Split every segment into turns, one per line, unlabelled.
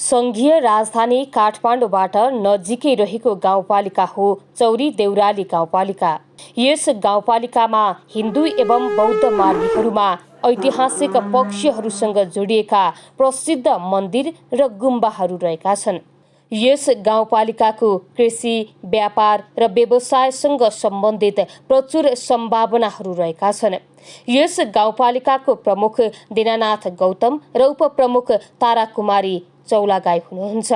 संघीय राजधानी काठमाडौँबाट नजिकै रहेको गाउँपालिका हो चौरी देउराली गाउँपालिका। यस गाउँपालिकामा हिन्दू एवं बौद्ध मार्गीहरूमा ऐतिहासिक पक्षहरूसँग जोडिएका प्रसिद्ध मन्दिर र गुम्बाहरू रहेका छन्। यस गाउँपालिकाको कृषि, व्यापार र व्यवसायसँग सम्बन्धित प्रचुर सम्भावनाहरू रहेका छन्। यस गाउँपालिकाको प्रमुख दीनानाथ गौतम र उपप्रमुख ताराकुमारी चौलागाई हुनुहुन्छ।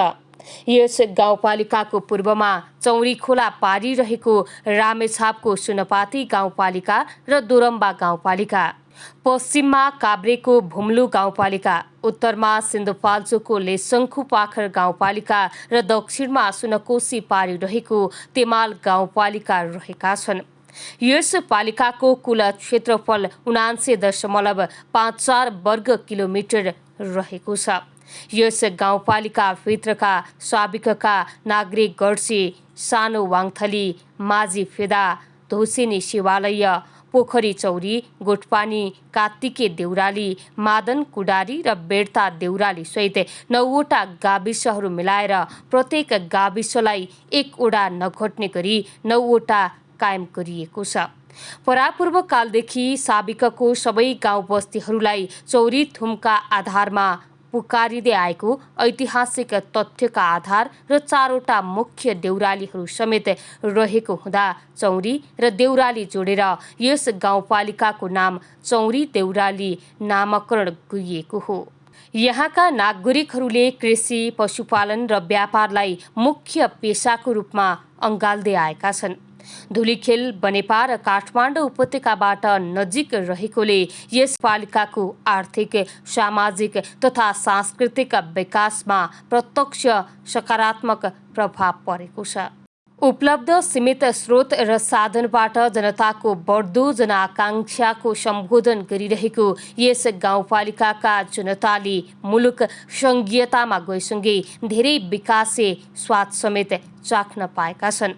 यस गाउँपालिकाको पूर्वमा चौरी खोला पारी रहेको रामेछापको सुनपाती गाउँपालिका र दोरम्बा गाउँपालिका, पश्चिममा काभ्रेको भुम्लु गाउँपालिका, उत्तरमा सिन्धुपाल्चोकको लेसङ्खु पाखर गाउँपालिका र दक्षिणमा सुनकोशी पारी रहेको तेमाल गाउँपालिका रहेका छन्। यस पालिकाको कुल क्षेत्रफल 79.54 वर्ग किलोमिटर रहेको छ। यस गाउँपालिकाभित्रका साबिकका नाग्रे गड्से, सानो वाङथली, माझी फेदा, धोसेनी शिवालय, पोखरी चौरी, गोठपानी, कात्तिके देउराली, मादन कुडारी र बेड्ता देउराली सहित 9वटा गाविसहरू मिलाएर प्रत्येक गाविसलाई 1 वडा नघट्ने गरी 9वटा कायम गरिएको छ। परापूर्व कालदेखि साबिकको सबै गाउँ बस्तीहरूलाई चौरी थुमका आधारमा पुकारिँदै आएको ऐतिहासिक तथ्यका आधार र 4वटा मुख्य देउरालीहरू समेत रहेको हुँदा चौरी र देउराली जोडेर यस गाउँपालिकाको नाम चौरी देउराली नामकरण गरिएको हो। यहाँका नागरिकहरूले कृषि, पशुपालन र व्यापारलाई मुख्य पेसाको रूपमा अँगाल्दै आएका छन्। धुलीखेल, बनेपा र काठमाडौँ उपत्यकाबाट नजिक रहेकोले यस पालिकाको आर्थिक, सामाजिक तथा सांस्कृतिक विकासमा प्रत्यक्ष सकारात्मक प्रभाव परेको छ। उपलब्ध सीमित स्रोत र साधनबाट जनताको बढ्दो जनआकांक्षाको सम्बोधन गरिरहेको यस गाउँपालिकाका जनताले मुलुक सङ्घीयतामा गएसँगै धेरै विकासे स्वाद समेत चाख्न पाएका छन्।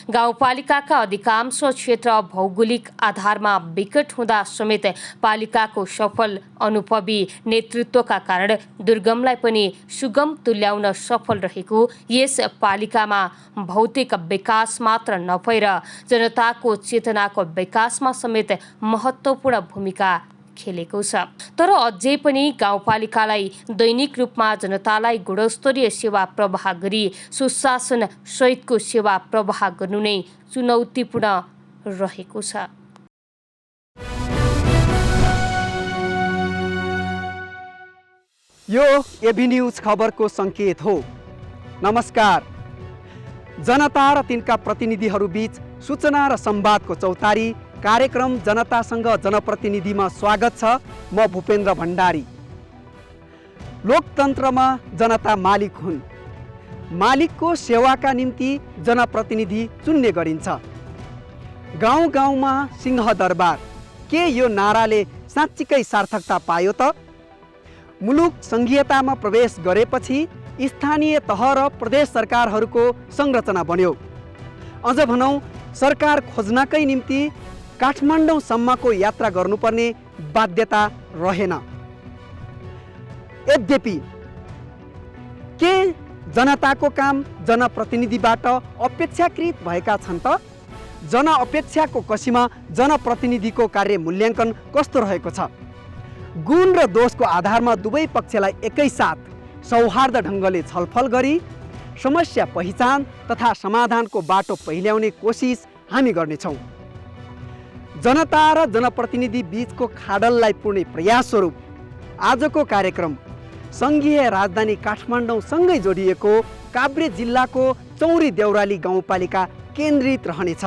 गाउँपालिकाका अधिकांश क्षेत्र भौगोलिक आधारमा विकट हुँदा समेत पालिकाको सफल अनुभवी नेतृत्वका कारण दुर्गमलाई पनि सुगम तुल्याउन सफल रहेको यस पालिकामा भौतिक विकास मात्र नभएर जनताको चेतनाको विकासमा समेत महत्त्वपूर्ण भूमिका खेलेको छ। तर अझै पनि गाउँपालिकालाई दैनिक रूपमा जनतालाई गुणस्तरीय सेवा प्रवाह गरी सुशासन सहितको सेवा प्रवाह गर्नु नै चुनौतीपूर्ण रहेको छ।
यो एबी न्यूज खबरको सङ्केत हो। नमस्कार। जनता र तिनका प्रतिनिधिहरू बीच सूचना र संवादको चौतारी कार्यक्रम जनतासँग जनप्रतिनिधिमा स्वागत छ। म भूपेन्द्र भण्डारी। लोकतन्त्रमा जनता मालिक हुन्। मालिकको सेवाका निम्ति जनप्रतिनिधि चुन्ने गरिन्छ। गाउँ गाउँमा सिंहदरबार, के यो नाराले साँच्चीकै सार्थकता पायो त? मुलुक सङ्घीयतामा प्रवेश गरेपछि स्थानीय तह र प्रदेश सरकारहरूको संरचना बन्यो। अझ भनौँ, सरकार खोज्नकै निम्ति काठमाडौँसम्मको यात्रा गर्नुपर्ने बाध्यता रहेन। यद्यपि के जनताको काम जनप्रतिनिधिबाट अपेक्षाकृत भएका छन् त? जनअपेक्षाको कसीमा जनप्रतिनिधिको कार्य मूल्याङ्कन कस्तो रहेको छ? गुण र दोषको आधारमा दुवै पक्षलाई एकैसाथ सौहार्द ढङ्गले छलफल गरी समस्या पहिचान तथा समाधानको बाटो पहिल्याउने कोसिस हामी गर्नेछौँ। जनता र जनप्रतिनिधि बीचको खाडललाई पूर्णे प्रयास स्वरूप आजको कार्यक्रम सङ्घीय राजधानी काठमाडौँसँगै जोडिएको काभ्रे जिल्लाको चौरी देउराली गाउँपालिका केन्द्रित रहनेछ।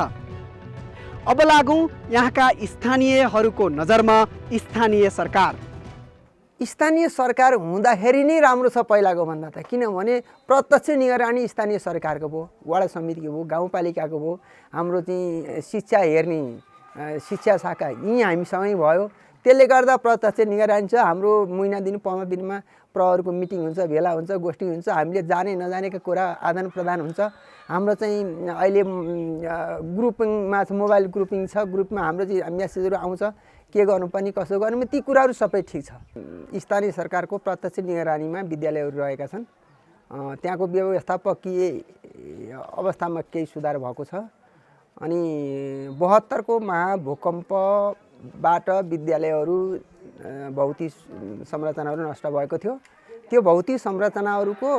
अब लागौँ यहाँका स्थानीयहरूको नजरमा स्थानीय सरकार।
स्थानीय सरकार हुँदाखेरि नै राम्रो छ पहिलाको भन्दा त। किनभने प्रत्यक्ष निगरानी स्थानीय सरकारको भयो, वडा समितिको भयो, गाउँपालिकाको भयो। हाम्रो चाहिँ शिक्षा हेर्ने शिक्षा शाखा यहीँ हामीसँगै भयो। त्यसले गर्दा प्रत्यक्ष निगरानी छ। हाम्रो महिना दिन 15 दिनमा प्रहरको मिटिङ हुन्छ, भेला हुन्छ, गोष्ठी हुन्छ। हामीले जाने नजानेका कुरा आदान प्रदान हुन्छ। हाम्रो चाहिँ अहिले ग्रुपिङमा छ, मोबाइल ग्रुपिङ छ। ग्रुपमा हाम्रो चाहिँ मेसेजहरू आउँछ, के गर्नुपर्ने कसो गर्नु, ती कुराहरू सबै ठिक छ। स्थानीय सरकारको प्रत्यक्ष निगरानीमा विद्यालयहरू रहेका छन्। त्यहाँको व्यवस्थापकीय अवस्थामा केही सुधार भएको छ। अनि 72 को महाभूकम्पबाट विद्यालयहरू भौतिक संरचनाहरू नष्ट भएको थियो। त्यो भौतिक संरचनाहरूको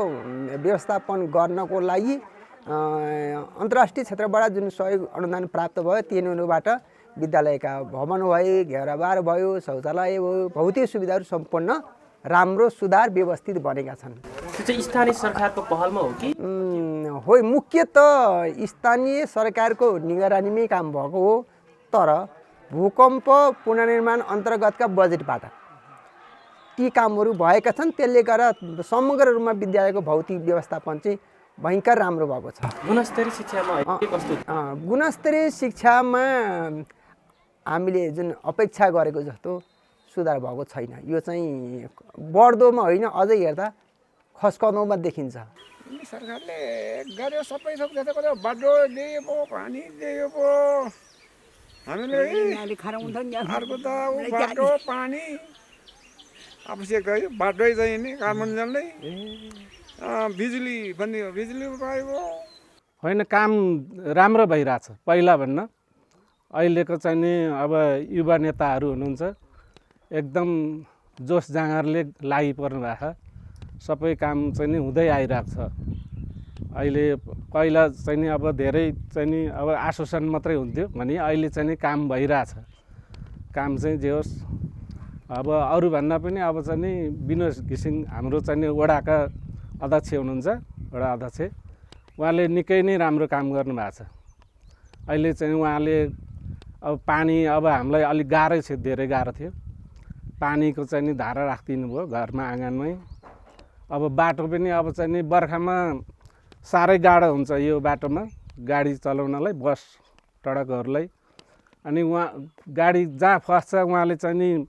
व्यवस्थापन गर्नको लागि अन्तर्राष्ट्रिय क्षेत्रबाट जुन सहयोग अनुदान प्राप्त भयो तिनीहरूबाट विद्यालयका भवन भए, घेराबार भयो, शौचालय भयो, भौतिक सुविधाहरू सम्पूर्ण राम्रो सुधार व्यवस्थित बनेका छन्।
त्यो चाहिँ स्थानीय सरकारको पहलमा हो कि?
हो, मुख्यतः स्थानीय सरकारको निगरानीमै काम भएको हो। तर भूकम्प पुनर्निर्माण अन्तर्गतका बजेटबाट ती कामहरू भएका छन्। त्यसले गर्दा समग्र रूपमा विद्यालयको भौतिक व्यवस्थापन चाहिँ भयङ्कर राम्रो भएको छ।
गुणस्तरीय शिक्षामा कस्तो?
गुणस्तरीय शिक्षामा हामीले जुन अपेक्षा गरेको जस्तो सुधार भएको छैन। यो चाहिँ बढ्दोमा होइन, अझै हेर्दा खस्कँदोमा देखिन्छ।
सरकारले गर्यो सबै थोक जस्तो गर्यो, बाटो दियो पो, पानी दियो पो, हामीले अर्को त बाटो पानी आवश्यक है। बाटै चाहिँ नि काठमाडौँ जाँदै बिजुली पनि बिजुली पाइयो
होइन। काम राम्रो भइरहेछ पहिला भन्न। अहिलेको चाहिँ नि अब युवा नेताहरू हुनुहुन्छ, एकदम जोस जाँगरले लागि पर्नु भएको छ। सबै काम चाहिँ नि हुँदै आइरहेको छ अहिले। पहिला चाहिँ नि अब धेरै चाहिँ नि अब आश्वासन मात्रै हुन्थ्यो भने अहिले चाहिँ नि काम भइरहेछ। काम चाहिँ जे होस्, अब अरूभन्दा पनि अब चाहिँ नि विनोद घिसिङ हाम्रो चाहिँ नि वडाका अध्यक्ष हुनुहुन्छ, वडा अध्यक्ष, उहाँले निकै नै राम्रो काम गर्नुभएको छ। अहिले चाहिँ उहाँले अब पानी अब हामीलाई अलिक गाह्रै थियो, धेरै गाह्रो थियो। पानीको चाहिँ नि धारा राखिदिनु भयो घरमा आँगनमै। अब बाटो पनि अब चाहिँ नि बर्खामा साह्रै गाह्रो हुन्छ यो बाटोमा गाडी चलाउनलाई, बस ट्रकहरूलाई। अनि उहाँ गाडी जहाँ फस्छ उहाँले चाहिँ नि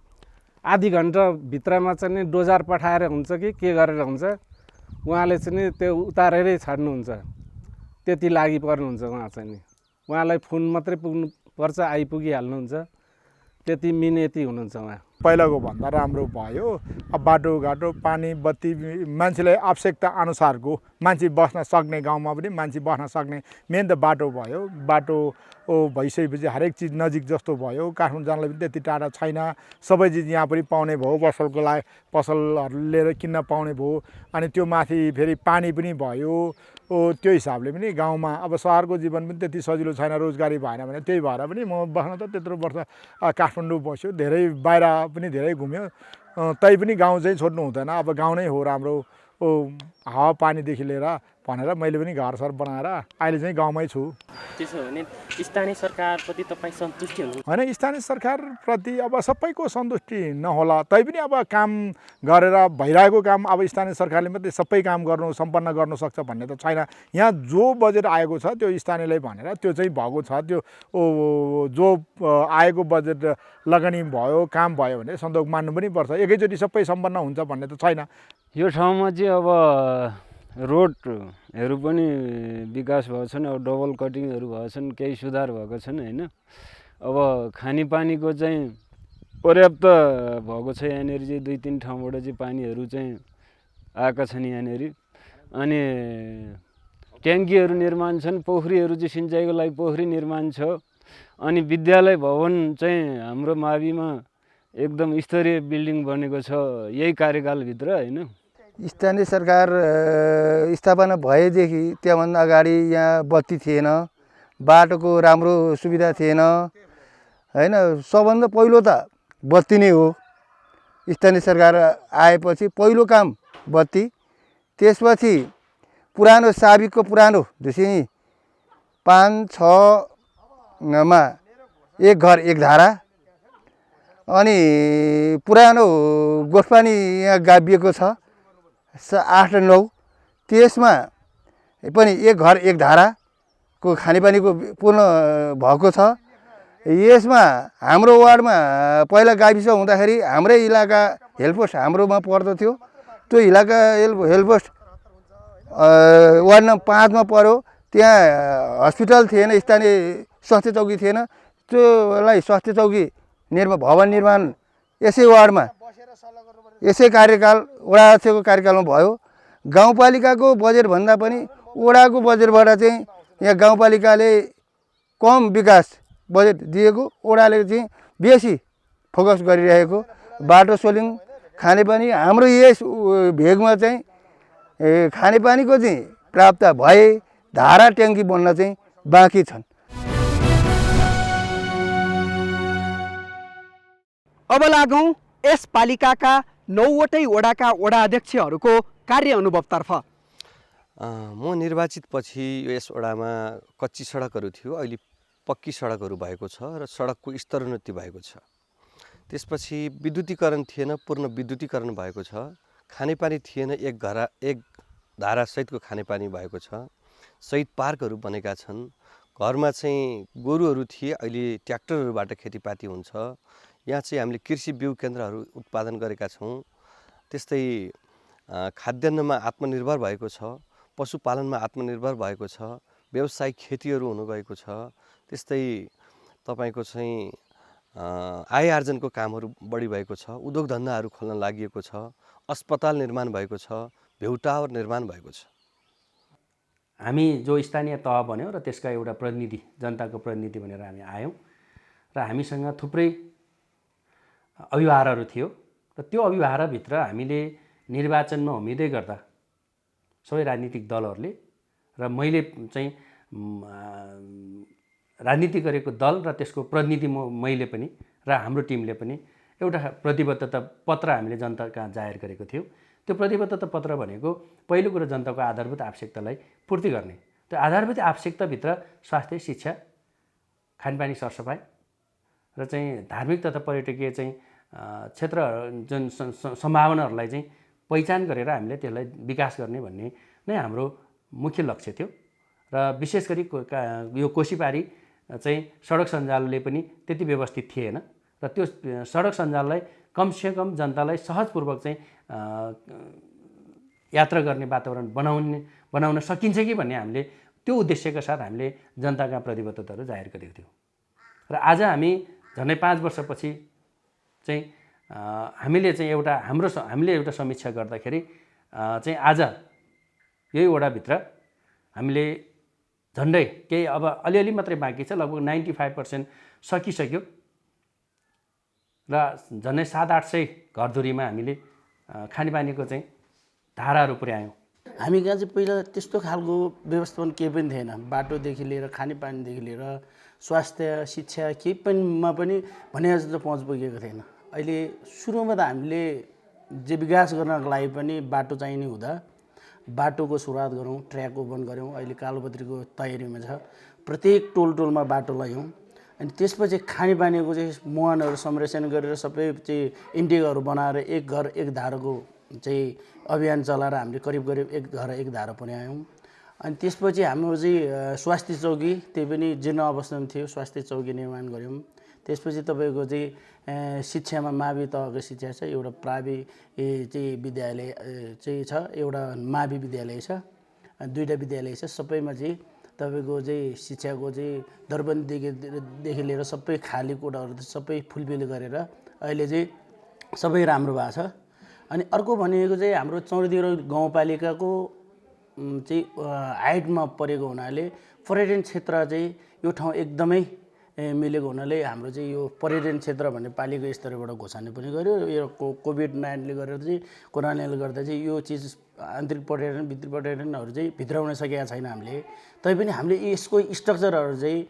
आधी घन्टाभित्रमा चाहिँ नि डोजर पठाएर हुन्छ कि के गरेर हुन्छ, उहाँले चाहिँ नि त्यो उतारेरै छाड्नुहुन्छ। त्यति लागि पर्नुहुन्छ उहाँ चाहिँ नि। उहाँलाई फोन मात्रै पुग्नु पर्छ, आइपुगिहाल्नुहुन्छ। त्यति मिनेती हुनुहुन्छ उहाँ।
पहिलाको भन्दा राम्रो भयो। अब बाटोघाटो, पानी, बत्ती मान्छेलाई आवश्यकता अनुसारको मान्छे बस्न सक्ने, गाउँमा पनि मान्छे बस्न सक्ने मेन त बाटो भयो। बाटो भइसकेपछि हरेक चिज नजिक जस्तो भयो। काठमाडौँ जानलाई पनि त्यति टाढा छैन। सबै चिज यहाँ पनि पाउने भयो, पसलको लागि पसलहरू लिएर किन्न पाउने भयो। अनि त्यो माथि फेरि पानी पनि भयो। त्यो हिसाबले पनि गाउँमा अब सहरको जीवन पनि त्यति सजिलो छैन, रोजगारी भएन भने। त्यही भएर पनि म बस्न त त्यत्रो वर्ष काठमाडौँ बस्यो, धेरै बाहिर पनि धेरै घुम्यो, तै पनि गाउँ चाहिँ छोड्नु हुँदैन। अब गाउँ नै हो राम्रो, हावापानीदेखि लिएर भनेर मैले पनि घरसर बनाएर अहिले चाहिँ गाउँमै छु।
त्यसो भने स्थानीय सरकारप्रति तपाईँ सन्तुष्टि हुनुहुन्छ?
होइन, स्थानीय सरकारप्रति अब सबैको सन्तुष्टि नहोला, तैपनि अब काम गरेर भइरहेको काम अब स्थानीय सरकारले मात्रै सबै काम गर्नु सम्पन्न गर्नु सक्छ भन्ने त छैन। यहाँ जो बजेट आएको छ त्यो स्थानीयलाई भनेर त्यो चाहिँ भएको छ। त्यो जो आएको बजेट लगानी भयो, काम भयो भने सन्तोष मान्नु पनि पर्छ। एकैचोटि सबै सम्पन्न हुन्छ भन्ने त छैन।
यो ठाउँमा चाहिँ अब रोडहरू पनि विकास भएको छन्, अब डबल कटिङहरू भएको छन्, केही सुधार भएको छन् होइन। अब खानेपानीको चाहिँ पर्याप्त भएको छ। यहाँनिर चाहिँ 2-3 ठाउँबाट चाहिँ पानीहरू चाहिँ आएका छन् यहाँनिर। अनि ट्याङ्कीहरू निर्माण छन्, पोखरीहरू चाहिँ सिँचाइको लागि पोखरी निर्माण छ। अनि विद्यालय भवन चाहिँ हाम्रो माविमा एकदम स्तरीय बिल्डिङ बनेको छ यही कार्यकालभित्र होइन।
स्थानीय सरकार स्थापना भएदेखि त्यहाँभन्दा अगाडि यहाँ बत्ती थिएन, बाटोको राम्रो सुविधा थिएन होइन। सबभन्दा पहिलो त बत्ती नै हो। स्थानीय सरकार आएपछि पहिलो काम बत्ती, त्यसपछि पुरानो साबिकको पुरानो ढुसिनी 5-6मा एक घर एक धारा, अनि पुरानो गोठपानी यहाँ गाभिएको छ 8-9, त्यसमा पनि एक घर एक धाराको खानेपानीको पूर्ण भएको छ। यसमा हाम्रो वार्डमा पहिला गाविस हुँदाखेरि हाम्रै इलाका हेल्पपोस्ट हाम्रोमा पर्दथ्यो। त्यो इलाका हेल्पपोस्ट वार्ड नम्बर 5मा पर्यो। त्यहाँ हस्पिटल थिएन, स्थानीय स्वास्थ्य चौकी थिएन। त्योलाई स्वास्थ्य चौकी भवन निर्माण यसै वार्डमा यसै कार्यकाल वडा अध्यक्षको कार्यकालमा भयो। गाउँपालिकाको बजेटभन्दा पनि वडाको बजेटबाट चाहिँ यहाँ गाउँपालिकाले कम विकास बजेट दिएको, वडाले चाहिँ बेसी फोकस गरिरहेको। बाटो सोलिङ, खानेपानी हाम्रो यस भेगमा चाहिँ खानेपानीको चाहिँ प्राप्त भए धारा ट्याङ्की बन्न चाहिँ बाँकी छन्।
अब लागौँ यस पालिकाका 9वटै वडाका वडा अध्यक्षहरूको कार्य अनुभवतर्फ।
म निर्वाचित पछि यस वडामा कच्ची सडकहरू थियो, अहिले पक्की सडकहरू भएको छ र सडकको स्तरोन्नति भएको छ। त्यसपछि विद्युतीकरण थिएन, पूर्ण विद्युतीकरण भएको छ। खानेपानी थिएन, एक धारा सहितको खानेपानी भएको छ। शहीद पार्कहरू बनेका छन्। घरमा चाहिँ गोरुहरू थिए, अहिले ट्र्याक्टरहरूबाट खेतीपाती हुन्छ। यहाँ चाहिँ हामीले कृषि बिउ केन्द्रहरू उत्पादन गरेका छौँ। त्यस्तै खाद्यान्नमा आत्मनिर्भर भएको छ, पशुपालनमा आत्मनिर्भर भएको छ, व्यावसायिक खेतीहरू हुनु गएको छ। त्यस्तै तपाईँको चाहिँ आय आर्जनको कामहरू बढी भएको छ, उद्योग धन्दाहरू खोल्न लागि छ, अस्पताल निर्माण भएको छ, भ्यू टावर निर्माण भएको छ।
हामी जो स्थानीय तह बन्यौँ र त्यसका एउटा प्रतिनिधि, जनताको प्रतिनिधि भनेर हामी आयौँ र हामीसँग थुप्रै अभिभावकहरू थियो र त्यो अभिभावकभित्र हामीले निर्वाचनमा उम्मेदै गर्दा सबै राजनीतिक दलहरूले र मैले चाहिँ राजनीति गरेको दल र त्यसको प्रतिनिधि मैले पनि र हाम्रो टिमले पनि एउटा प्रतिबद्धता पत्र हामीले जनता कहाँ जाहेर गरेको थियो। त्यो प्रतिबद्धता पत्र भनेको पहिलो कुरो जनताको आधारभूत आवश्यकतालाई पूर्ति गर्ने। त्यो आधारभूत आवश्यकताभित्र स्वास्थ्य, शिक्षा, खानपानी, सरसफाइ र चाहिँ धार्मिक तथा पर्यटकीय चाहिँ क्षेत्र जुन सम्भावनाहरूलाई चाहिँ पहिचान गरेर हामीले त्यसलाई विकास गर्ने भन्ने नै हाम्रो मुख्य लक्ष्य थियो। र विशेष गरी यो कोसीपारी चाहिँ सडक सञ्जालले पनि त्यति व्यवस्थित थिएन र त्यो सडक सञ्जाललाई कमसेकम जनतालाई सहजपूर्वक चाहिँ यात्रा गर्ने वातावरण बनाउन सकिन्छ कि भन्ने हामीले त्यो उद्देश्यका साथ हामीले जनताका प्रतिबद्धताहरू जाहेर गरेको थियौँ। र आज हामी झन्डै 5 वर्षपछि चाहिँ हामीले चाहिँ हामीले एउटा समीक्षा गर्दाखेरि चाहिँ आज यही वडाभित्र हामीले झन्डै केही अब अलिअलि मात्रै बाँकी छ, लगभग 95% सकिसक्यो र झन्डै 700-800 घरधुरीमा हामीले खानेपानीको चाहिँ धाराहरू पुर्यायौँ।
हामी कहाँ चाहिँ पहिला त्यस्तो खालको व्यवस्थापन केही पनि थिएन। बाटोदेखि लिएर खानेपानीदेखि लिएर स्वास्थ्य, शिक्षा केही पनिमा पनि भने जस्तो पहुँच पुगेको थिएन। अहिले सुरुमा त हामीले जे विकास गर्नको लागि पनि बाटो चाहिने हुँदा बाटोको सुरुवात गरौँ, ट्र्याक ओपन गऱ्यौँ। अहिले कालोपत्रीको तयारीमा छ, प्रत्येक टोलमा बाटो ल्यायौँ। अनि त्यसपछि खानेपानीको चाहिँ मुहानहरू संरक्षण गरेर सबै चाहिँ इन्टेकहरू बनाएर एक घर एक धाराको चाहिँ अभियान चलाएर हामीले करिब एक घर एक धारा पुर्यायौँ। अनि त्यसपछि हाम्रो चाहिँ स्वास्थ्य चौकी, त्यही पनि जीर्ण अवस्थामा थियो, स्वास्थ्य चौकी निर्माण गऱ्यौँ। त्यसपछि तपाईँको चाहिँ शिक्षामा मावि तहको शिक्षा छ, एउटा प्रावि चाहिँ विद्यालय चाहिँ छ, एउटा मावि विद्यालय छ, 2टा विद्यालय छ। सबैमा चाहिँ तपाईँको चाहिँ शिक्षाको चाहिँ दरबन्दीदेखि लिएर सबै खाली कोठाहरू सबै फुलफिल गरेर अहिले चाहिँ सबै राम्रो भएको छ। अनि अर्को भनेको चाहिँ हाम्रो चौरदिरो गाउँपालिकाको चाहिँ हाइटमा परेको हुनाले पर्यटन क्षेत्र चाहिँ यो ठाउँ एकदमै मिलेको हुनाले हाम्रो चाहिँ यो पर्यटन क्षेत्र भन्ने पालिका स्तरबाट घोषणा पनि गर्यो। यो कोभिड-19ले गरेर चाहिँ कोरोनाले गर्दा चाहिँ यो चिज आन्तरिक पर्यटन, भित्री पर्यटनहरू चाहिँ भित्राउन सकेका छैन हामीले। तैपनि हामीले यसको स्ट्रक्चरहरू चाहिँ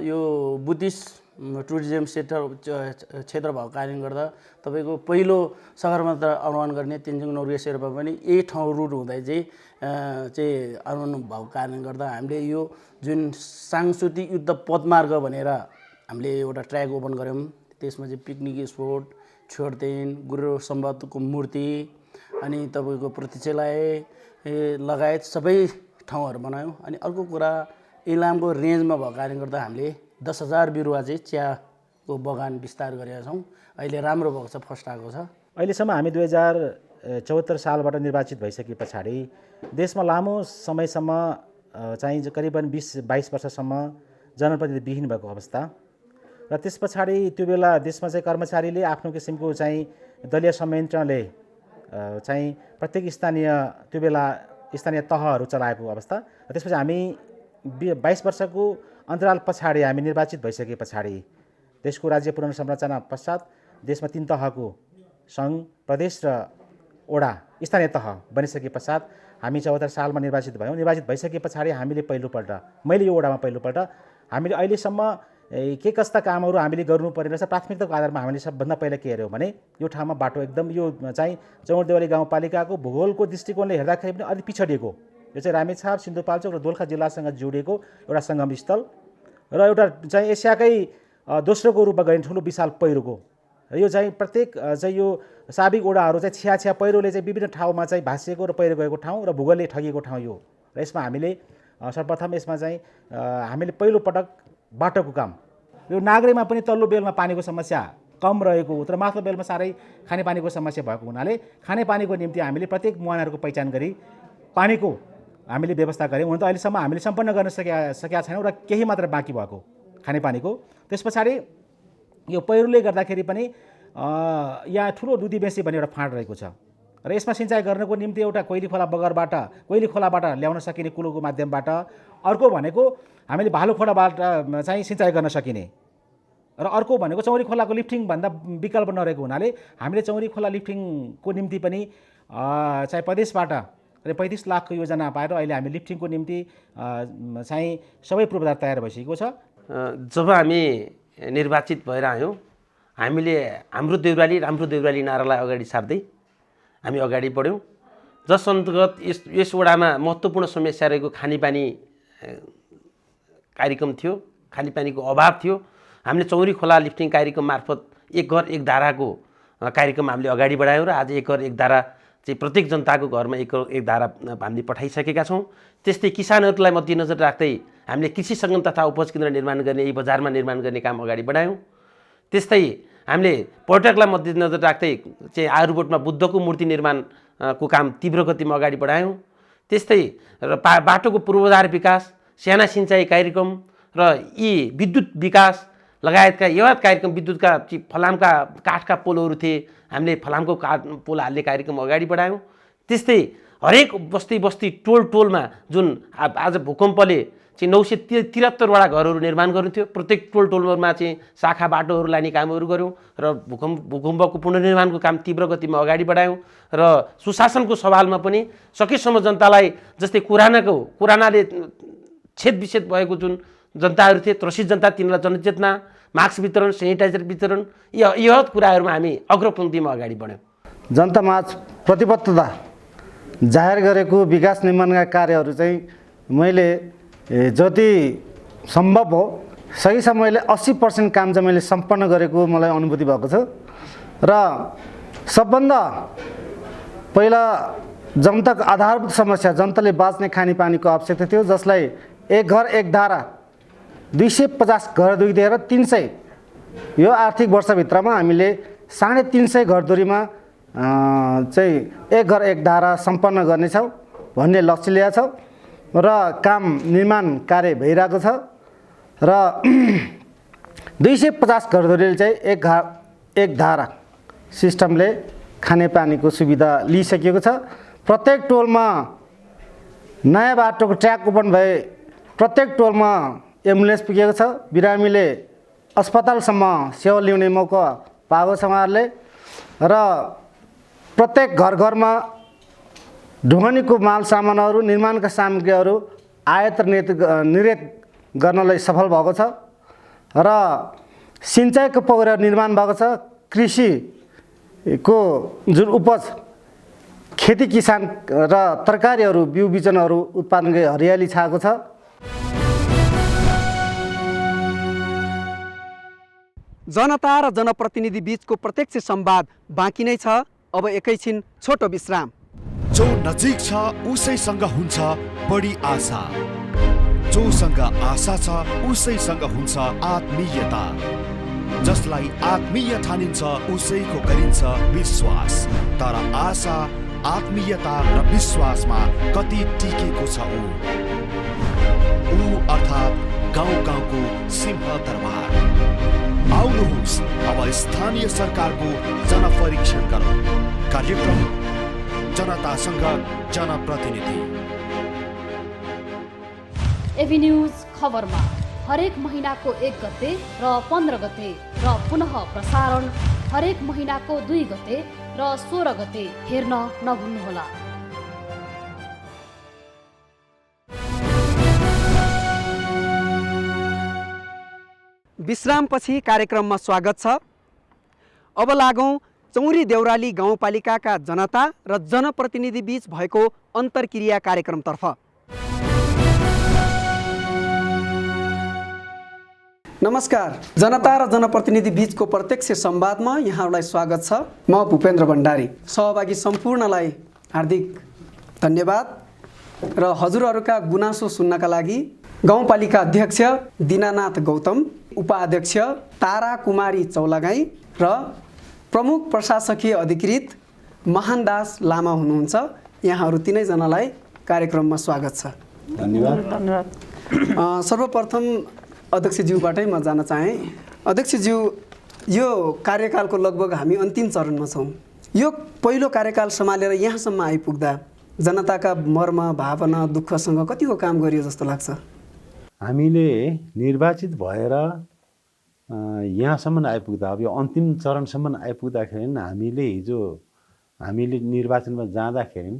यो बुद्धिस्ट टुरिज्म क्षेत्र भएको कारणले गर्दा तपाईँको पहिलो सगरमाथा आह्वान गर्ने तेन्जिङ नोर्गे शेर्पा पनि यही ठाउँ रुट हुँदै चाहिँ आह्वान भएको कारणले गर्दा हामीले यो जुन सांस्कृतिक युद्ध पदमार्ग भनेर हामीले एउटा ट्र्याक ओपन गऱ्यौँ। त्यसमा चाहिँ पिकनिक स्पोट, छोडतेन, गुरु सम्बतको मूर्ति अनि तपाईँको प्रतीक्षालय लगायत सबै ठाउँहरू बनायौँ। अनि अर्को कुरा इलामको रेन्जमा भएको कारणले गर्दा हामीले 10,000 बिरुवा चाहिँ चियाको बगान विस्तार गरेका छौँ। अहिले राम्रो भएको छ, फर्स्ट आएको छ।
अहिलेसम्म हामी 2074 सालबाट निर्वाचित भइसके पछाडि देशमा लामो समयसम्म चाहिँ करिबन 20-22 वर्षसम्म जनप्रतिनिधिविहीन भएको अवस्था र त्यस पछाडि त्यो बेला देशमा चाहिँ कर्मचारीले आफ्नो किसिमको चाहिँ दलीय संयन्त्रले चाहिँ प्रत्येक स्थानीय त्यो बेला स्थानीय तहहरू चलाएको अवस्था र त्यसपछि हामी 22 वर्षको अन्तराल पछाडि हामी निर्वाचित भइसके पछाडि देशको राज्य पुनर्संरचना पश्चात देशमा 3 तहको सङ्घ प्रदेश र वडा स्थानीय तह बनिसके पश्चात हामी 74 सालमा निर्वाचित भयौँ। निर्वाचित भइसके पछाडि हामीले पहिलोपल्ट मैले यो वडामा पहिलोपल्ट हामीले अहिलेसम्म के कस्ता कामहरू हामीले गर्नुपर्ने रहेछ प्राथमिकताको आधारमा हामीले सबभन्दा पहिला के हेऱ्यौँ भने यो ठाउँमा बाटो एकदम यो चाहिँ चौर देवाली गाउँपालिकाको भूगोलको दृष्टिकोणले हेर्दाखेरि पनि अलिक पिछडिएको यो चाहिँ रामेछाप सिन्धुपाल्चोक र दोलखा जिल्लासँग जोडिएको एउटा सङ्गम स्थल र एउटा चाहिँ एसियाकै दोस्रोको रूपमा गरिने ठुलो विशाल पहिरोको यो चाहिँ प्रत्येक चाहिँ यो साबिक ओडाहरू चाहिँ छ्या पहिरोले चाहिँ विभिन्न ठाउँमा चाहिँ भाँसिएको र पहिरो गएको ठाउँ र भूगोलले ठगिएको ठाउँ यो र यसमा हामीले सर्वप्रथम यसमा चाहिँ हामीले पहिलोपटक बाटोको काम यो नागरेमा पनि तल्लो बेलमा पानीको समस्या कम रहेको तर माथिल्लो बेलमा साह्रै खानेपानीको समस्या भएको हुनाले खानेपानीको निम्ति हामीले प्रत्येक मुहानहरूको पहिचान गरी पानीको हामीले व्यवस्था गऱ्यौँ। हुन त अहिलेसम्म हामीले सम्पन्न गर्न सकेका छैनौँ र केही मात्र बाँकी भएको खानेपानीको। त्यस पछाडि यो पहिरोले गर्दाखेरि पनि यहाँ ठुलो दुधी बेसी भन्ने एउटा फाँड रहेको छ र यसमा सिँचाइ गर्नको निम्ति एउटा कोइली खोलाबाट ल्याउन सकिने कुलोको माध्यमबाट, अर्को भनेको हामीले भालु खोलाबाट चाहिँ सिँचाइ गर्न सकिने र अर्को भनेको चौरी खोलाको लिफ्टिङभन्दा विकल्प नरहेको हुनाले हामीले चौरी खोला लिफ्टिङको निम्ति पनि चाहिँ प्रदेशबाट 35 लाखको योजना पाएर अहिले हामी लिफ्टिङको निम्ति चाहिँ सबै पूर्वाधार तयार भइसकेको छ।
जब हामी निर्वाचित भएर आयौँ हामीले हाम्रो देउराली नारालाई अगाडि सार्दै हामी अगाडि बढ्यौँ, जस अन्तर्गत यस वडामा महत्त्वपूर्ण समस्या रहेको खानेपानी कार्यक्रम थियो, खानेपानीको अभाव थियो। हामीले चौरी खोला लिफ्टिङ कार्यक्रम मार्फत एक घर एक धाराको कार्यक्रम हामीले अगाडि बढायौँ र आज एक घर एक धारा चाहिँ प्रत्येक जनताको घरमा एक धारा हामीले पठाइसकेका छौँ। त्यस्तै किसानहरूलाई मध्यनजर राख्दै हामीले कृषि सङ्गम तथा उपज केन्द्र निर्माण गर्ने, यी बजारमा निर्माण गर्ने काम अगाडि बढायौँ। त्यस्तै हामीले पर्यटकलाई मध्यनजर राख्दै चाहिँ आरुबोटमा बुद्धको मूर्ति निर्माणको काम तीव्र गतिमा अगाडि बढायौँ। त्यस्तै र बाटोको पूर्वाधार विकास, साना सिँचाइ कार्यक्रम र यी विद्युत विकास लगायतका यवाद कार्यक्रम, विद्युतका फलामका काठका पोलहरू थिए, हामीले फलामको काठ पोल हाल्ने कार्यक्रम अगाडि बढायौँ। त्यस्तै हरेक बस्ती टोलमा जुन आज भूकम्पले चाहिँ 973वटा घरहरू निर्माण गर्नु थियो, प्रत्येक टोलमा चाहिँ शाखा बाटोहरू लाने कामहरू गऱ्यौँ र भूकम्पको पुनर्निर्माणको काम तीव्र गतिमा अगाडि बढायौँ र सुशासनको सवालमा पनि सकेसम्म जनतालाई जस्तै कुरानाले छेदविच्छेद भएको जुन जनताहरू थिए, त्रसित जनता, तिनीहरूलाई जनचेतना, मास्क वितरण, सेनिटाइजर वितरण, यी कुराहरूमा हामी अग्रपङ्क्तिमा अगाडि बढ्यौँ।
जनतामाझ प्रतिबद्धता जाहेर गरेको विकास निर्माणका कार्यहरू चाहिँ मैले जति सम्भव हो सही समयले 80% काम चाहिँ मैले सम्पन्न गरेको मलाई अनुभूति भएको छ र सबभन्दा पहिला जनताको आधारभूत समस्या, जनताले बाँच्ने खानेपानीको आवश्यकता थियो, जसलाई एक घर एक धारा 250 घरधुरी दिएर 300 यो आर्थिक वर्षभित्रमा हामीले 350 घरधुरीमा चाहिँ एक घर एक धारा सम्पन्न गर्नेछौँ भन्ने लक्ष्य लिएका छौँ र काम निर्माण कार्य भइरहेको छ र 250 घरधुरीले चाहिँ एक धारा सिस्टमले खानेपानीको सुविधा लिइसकेको छ। प्रत्येक टोलमा नयाँ बाटोको ट्र्याक ओपन भए प्रत्येक टोलमा एम्बुलेन्स पुगेको छ, बिरामीले अस्पतालसम्म सेवा ल्याउने मौका पाएको छ उहाँहरूले र प्रत्येक घरमा ढुङ्गानीको माल सामानहरू, निर्माणका सामग्रीहरू आयात निर्यात गर्नलाई सफल भएको छ र सिँचाइको पोखरा निर्माण भएको छ। कृषिको जुन उपज, खेती किसान र तरकारीहरू, बिउ बिजनहरू उत्पादनको हरियाली छाएको छ।
जनता र जनप्रतिनिधि बीचको प्रत्यक्ष संवाद बाँकी नै छ। अब एकैछिन छोटो विश्राम।
जो नजिक छ उसैसँग हुन्छ बढी आशा, जोसँग आशा छ उसैसँग हुन्छ आत्मीयता, जसलाई आत्मीय ठानिन्छ उसैको गरिन्छ विश्वास। तर आशा, आत्मीयता र विश्वासमा कति टिकेको छ ऊ अर्थात् गाउँ-गाउँको सिंहदरबार। आउनुहोस् अब स्थानीय सरकारको जनपरीक्षण गरौँ। कार्यक्रम जनतासँग जनप्रतिनिधि।
एभी न्यूज खबरमा हरेक महिनाको 1 गते र 15 गते र पुनः प्रसारण हरेक महिनाको 2 गते र 16 गते हेर्न नभुल्नुहोला।
विश्रामपछि कार्यक्रममा स्वागत छ। अब लागौँ चौरी देउराली गाउँपालिकाका जनता र जनप्रतिनिधि बीच भएको अन्तर्क्रिया कार्यक्रमतर्फ। नमस्कार, जनता र जनप्रतिनिधि बीचको प्रत्यक्ष संवादमा यहाँहरूलाई स्वागत छ। म भूपेन्द्र भण्डारी। सहभागी सम्पूर्णलाई हार्दिक धन्यवाद र हजुरहरूका गुनासो सुन्नका लागि गाउँपालिका अध्यक्ष दीनानाथ गौतम, उपाध्यक्ष तारा कुमारी चौलागाई र प्रमुख प्रशासकीय अधिकृत महानदास लामा हुनुहुन्छ। यहाँहरू तीनैजनालाई कार्यक्रममा स्वागत छ।
धन्यवाद।
सर्वप्रथम अध्यक्षज्यूबाटै म जान चाहेँ। अध्यक्षज्यू, यो कार्यकालको लगभग हामी अन्तिम चरणमा छौँ। यो पहिलो कार्यकाल सम्हालेर यहाँसम्म आइपुग्दा जनताका मर्म भावना दुःखसँग कतिको काम गरियो जस्तो लाग्छ?
हामीले निर्वाचित भएर यहाँसम्म आइपुग्दा, अब यो अन्तिम चरणसम्म आइपुग्दाखेरि हामीले निर्वाचनमा जाँदाखेरि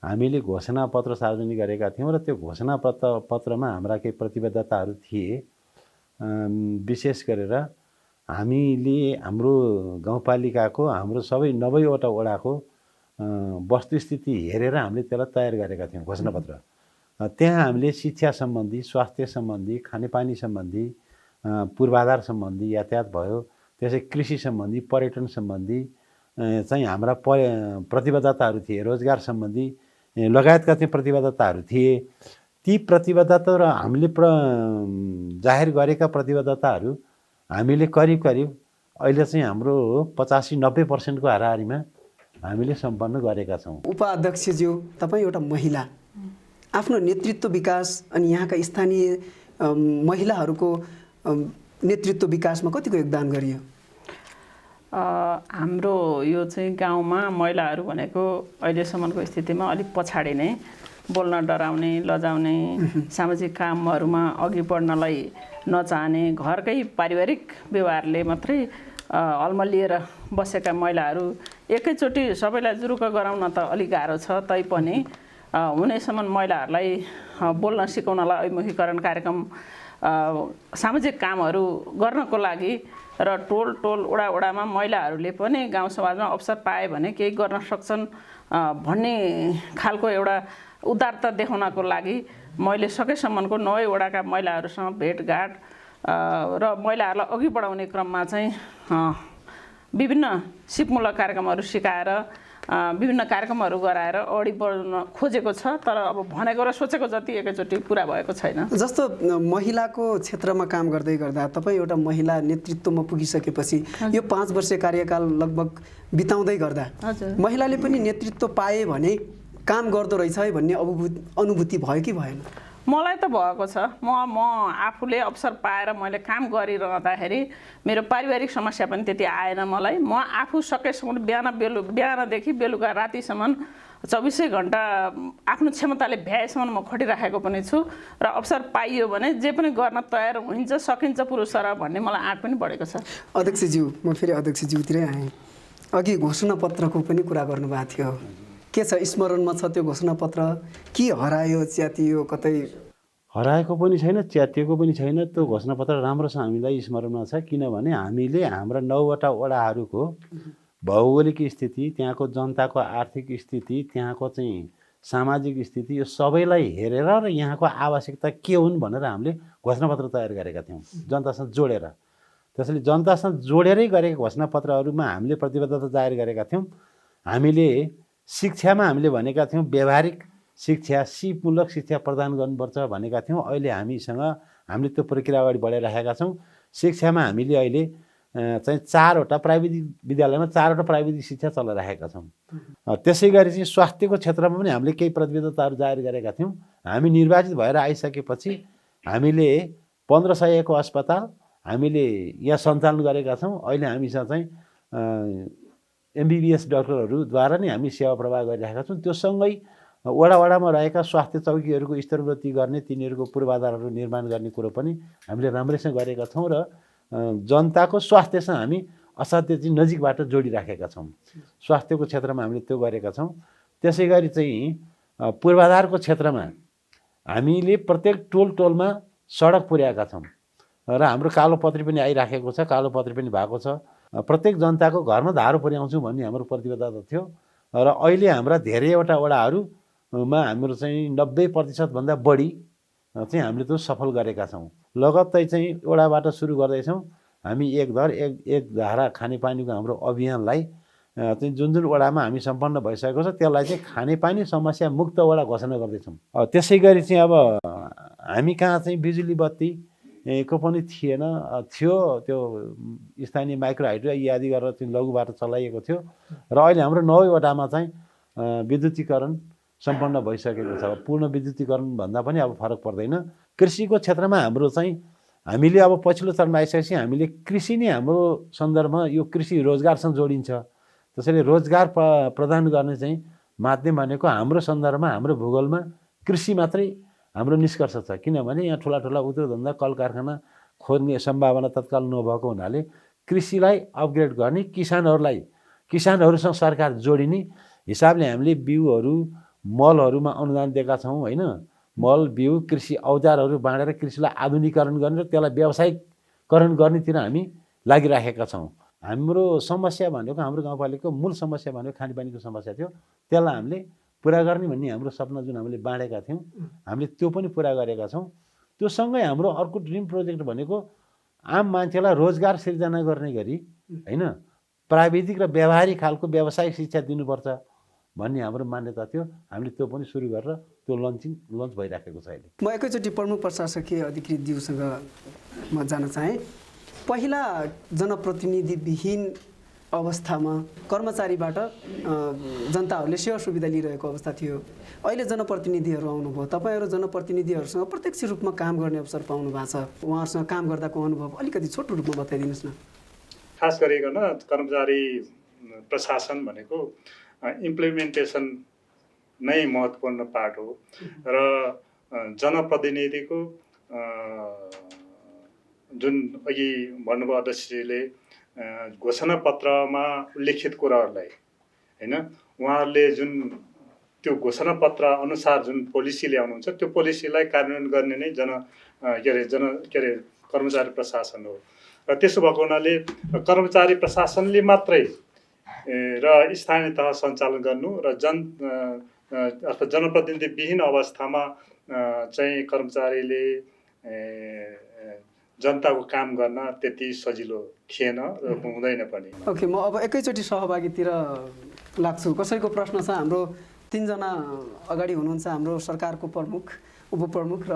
हामीले घोषणापत्र सार्वजनिक गरेका थियौँ र त्यो घोषणापत्रमा हाम्रा केही प्रतिबद्धताहरू थिए। विशेष गरेर हामीले हाम्रो गाउँपालिकाको हाम्रो सबै 90वटा वडाको वस्तुस्थिति हेरेर हामीले त्यसलाई तयार गरेका थियौँ घोषणापत्र। त्यहाँ हामीले शिक्षा सम्बन्धी, स्वास्थ्य सम्बन्धी, खानेपानी सम्बन्धी, पूर्वाधार सम्बन्धी, यातायात भयो, त्यसै कृषि सम्बन्धी, पर्यटन सम्बन्धी चाहिँ हाम्रा प्रतिबद्धताहरू थिए। रोजगार सम्बन्धी लगायतका चाहिँ प्रतिबद्धताहरू थिए। ती प्रतिबद्धता र हामीले जाहेर गरेका प्रतिबद्धताहरू हामीले करिब अहिले चाहिँ हाम्रो 85-90% हाराहारीमा हामीले सम्पन्न गरेका छौँ।
उपाध्यक्षज्यू, तपाईँ एउटा महिला, आफ्नो नेतृत्व विकास अनि यहाँका स्थानीय महिलाहरूको नेतृत्व विकासमा कतिको योगदान गरियो?
हाम्रो यो चाहिँ गाउँमा महिलाहरू भनेको अहिलेसम्मको स्थितिमा अलिक पछाडि नै, बोल्न डराउने, लजाउने, सामाजिक कामहरूमा अघि बढ्नलाई नचाहने, घरकै पारिवारिक व्यवहारले मात्रै अल्मलिएर बसेका महिलाहरू एकैचोटि सबैलाई जुरुक्क गराउन त अलिक गाह्रो छ। तैपनि हुनेसम्म महिलाहरूलाई बोल्न सिकाउनलाई अभिमुखीकरण कार्यक्रम, सामाजिक कामहरू गर्नको लागि र टोल वडामा महिलाहरूले पनि गाउँ समाजमा अवसर पाए भने केही गर्न सक्छन् भन्ने खालको एउटा उदारता देखाउनको लागि मैले सकेसम्मको 9 वडाका महिलाहरूसँग भेटघाट र महिलाहरूलाई अघि बढाउने क्रममा चाहिँ विभिन्न सिपमूलक कार्यक्रमहरू सिकाएर विभिन्न कार्यक्रमहरू गराएर अगाडि बढ्न खोजेको छ। तर अब भनेको र सोचेको जति एकैचोटि पुरा भएको छैन।
जस्तो महिलाको क्षेत्रमा काम गर्दै गर्दा तपाईँ एउटा महिला नेतृत्वमा पुगिसकेपछि यो 5 वर्षीय कार्यकाल लगभग बिताउँदै गर्दा महिलाले पनि नेतृत्व पाए भने काम गर्दो रहेछ है भन्ने अनुभूति भयो कि भएन?
मलाई त भएको छ। म आफूले अवसर पाएर मैले काम गरिरहँदाखेरि मेरो पारिवारिक समस्या पनि त्यति आएन मलाई। म आफू सकेसम्म बिहानदेखि बेलुका रातिसम्म 24 घन्टा आफ्नो क्षमताले भ्याएसम्म म खटिराखेको पनि छु र अवसर पाइयो भने जे पनि गर्न तयार हुन्छ, सकिन्छ पुरुष र भन्ने मलाई आँट पनि बढेको छ।
अध्यक्षज्यू, म फेरि अध्यक्षज्यूतिरै आएँ। अघि घोषणापत्रको पनि कुरा गर्नुभएको थियो। के छ, स्मरणमा छ त्यो घोषणापत्र? के हरायो, च्यातियो, कतै?
हराएको पनि छैन, च्यातिएको पनि छैन। त्यो घोषणापत्र राम्रोसँग हामीलाई स्मरणमा छ, किनभने हामीले हाम्रा 9वटा वडाहरूको भौगोलिक स्थिति, त्यहाँको जनताको आर्थिक स्थिति, त्यहाँको चाहिँ सामाजिक स्थिति, यो सबैलाई हेरेर र यहाँको आवश्यकता के हुन् भनेर हामीले घोषणापत्र तयार गरेका थियौँ जनतासँग जोडेर। त्यसैले जनतासँग जोडेरै गरेका घोषणापत्रहरूमा हामीले प्रतिबद्धता जाहेर गरेका थियौँ। हामीले शिक्षामा हामीले भनेका थियौँ व्यावहारिक शिक्षा, सिपमूलक शिक्षा प्रदान गर्नुपर्छ भनेका थियौँ। अहिले हामीले त्यो प्रक्रिया अगाडि बढाइराखेका छौँ। शिक्षामा हामीले अहिले चाहिँ 4वटा प्राविधिक विद्यालयमा 4वटा प्राविधिक शिक्षा चलाइराखेका छौँ। त्यसै गरी चाहिँ स्वास्थ्यको क्षेत्रमा पनि हामीले केही प्रतिबद्धताहरू जाहेर गरेका थियौँ। हामी निर्वाचित भएर आइसकेपछि हामीले 1500 अस्पताल हामीले यहाँ सञ्चालन गरेका छौँ। अहिले हामीसँग चाहिँ MBBS डाक्टरहरूद्वारा नै हामी सेवा प्रवाह गरिरहेका छौँ। त्यो सँगै वडामा रहेका स्वास्थ्य चौकीहरूको स्तरोन्नति गर्ने, तिनीहरूको पूर्वाधारहरू निर्माण गर्ने कुरो पनि हामीले राम्रैसँग गरेका छौँ र जनताको स्वास्थ्यसँग हामी असाध्यै चाहिँ नजिकबाट जोडिराखेका छौँ। स्वास्थ्यको क्षेत्रमा हामीले त्यो गरेका छौँ। त्यसै गरी चाहिँ पूर्वाधारको क्षेत्रमा हामीले प्रत्येक टोलमा सडक पुर्याएका छौँ र हाम्रो कालोपत्री पनि आइराखेको छ, कालोपत्री पनि भएको छ। प्रत्येक जनताको घरमा धारो पुर्याउँछौँ भन्ने हाम्रो प्रतिबद्धता थियो र अहिले हाम्रा धेरैवटा वडाहरूमा हाम्रो चाहिँ 90% भन्दा बढी चाहिँ हामीले त्यो सफल गरेका छौँ। लगत्तै चाहिँ वडाबाट सुरु गर्दैछौँ हामी एक धारा खानेपानीको हाम्रो अभियानलाई चाहिँ जुन वडामा हामी सम्पन्न भइसकेको छ त्यसलाई चाहिँ खानेपानी समस्या मुक्त वडा घोषणा गर्दैछौँ। त्यसै गरी चाहिँ अब हामी कहाँ चाहिँ बिजुली बत्ती को पनि थियो त्यो स्थानीय माइक्रो हाइड्रो इत्यादि गरेर चाहिँ लघुबाट चलाइएको थियो र अहिले हाम्रो 9 वडामा चाहिँ विद्युतीकरण सम्पन्न भइसकेको छ। पूर्ण विद्युतीकरण भन्दा पनि अब फरक पर्दैन। कृषिको क्षेत्रमा हाम्रो चाहिँ हामीले अब पछिल्लो चरणमा आइसकेपछि हामीले कृषि नै हाम्रो सन्दर्भमा यो कृषि रोजगारसँग जोडिन्छ। त्यसैले रोजगार प्रदान गर्ने चाहिँ माध्यम भनेको हाम्रो सन्दर्भमा हाम्रो भूगोलमा कृषि मात्रै हाम्रो निष्कर्ष छ। किनभने यहाँ ठुला उद्योग धन्दा कल कारखाना खोज्ने सम्भावना तत्काल नभएको हुनाले कृषिलाई अपग्रेड गर्ने, किसानहरूसँग सरकार जोडिने हिसाबले हामीले बिउहरू मलहरूमा अनुदान दिएका छौँ होइन। मल, बिउ, कृषि औजारहरू बाँडेर कृषिलाई आधुनिकीकरण गर्ने र त्यसलाई व्यावसायिकरण गर्नेतिर हामी लागिराखेका छौँ। हाम्रो समस्या भनेको हाम्रो गाउँपालिकाको मूल समस्या भनेको खानेपानीको समस्या थियो। त्यसलाई हामीले पुरा गर्ने भन्ने हाम्रो सपना जुन हामीले बाँडेका थियौँ हामीले त्यो पनि पुरा गरेका छौँ। त्यो सँगै हाम्रो अर्को ड्रिम प्रोजेक्ट भनेको आम मान्छेलाई रोजगार सिर्जना गर्ने गरी होइन प्राविधिक र व्यावहारिक खालको व्यावसायिक शिक्षा दिनुपर्छ भन्ने हाम्रो मान्यता थियो। हामीले त्यो पनि सुरु गरेर त्यो लन्च भइराखेको छ अहिले।
म एकैचोटि प्रमुख प्रशासकीय अधिकृत ज्यूसँग म जान चाहेँ। पहिला जनप्रतिनिधिविहीन अवस्थामा कर्मचारीबाट जनताहरूले सेवा सुविधा लिइरहेको अवस्था थियो। अहिले जनप्रतिनिधिहरू आउनुभयो, तपाईँहरू जनप्रतिनिधिहरूसँग प्रत्यक्ष रूपमा काम गर्ने अवसर पाउनु भएको छ। उहाँहरूसँग काम गर्दाको अनुभव अलिकति छोटो रूपमा बताइदिनुहोस् न।
खास गरिकन कर्मचारी प्रशासन भनेको इम्प्लिमेन्टेसन नै महत्त्वपूर्ण पार्ट हो र जनप्रतिनिधिको जुन अघि भन्नुभयो अध्यक्षजीले घोषणा पत्रमा उल्लेखित कुराहरूलाई होइन उहाँहरूले जुन त्यो घोषणा पत्र अनुसार जुन पोलिसी ल्याउनुहुन्छ त्यो पोलिसीलाई कार्यान्वयन गर्ने नै कर्मचारी प्रशासन हो। र त्यसो भएको हुनाले कर्मचारी प्रशासनले मात्रै र स्थानीय तह सञ्चालन गर्नु र अर्थात् जनप्रतिनिधिविहीन अवस्थामा चाहिँ कर्मचारीले जनताको काम गर्न त्यति सजिलो थिएन र हुँदैन पनि।
ओके, म अब एकैचोटि सहभागीतिर लाग्छु। कसैको प्रश्न छ? हाम्रो 3 जना अगाडि हुनुहुन्छ, हाम्रो सरकारको प्रमुख, उपप्रमुख र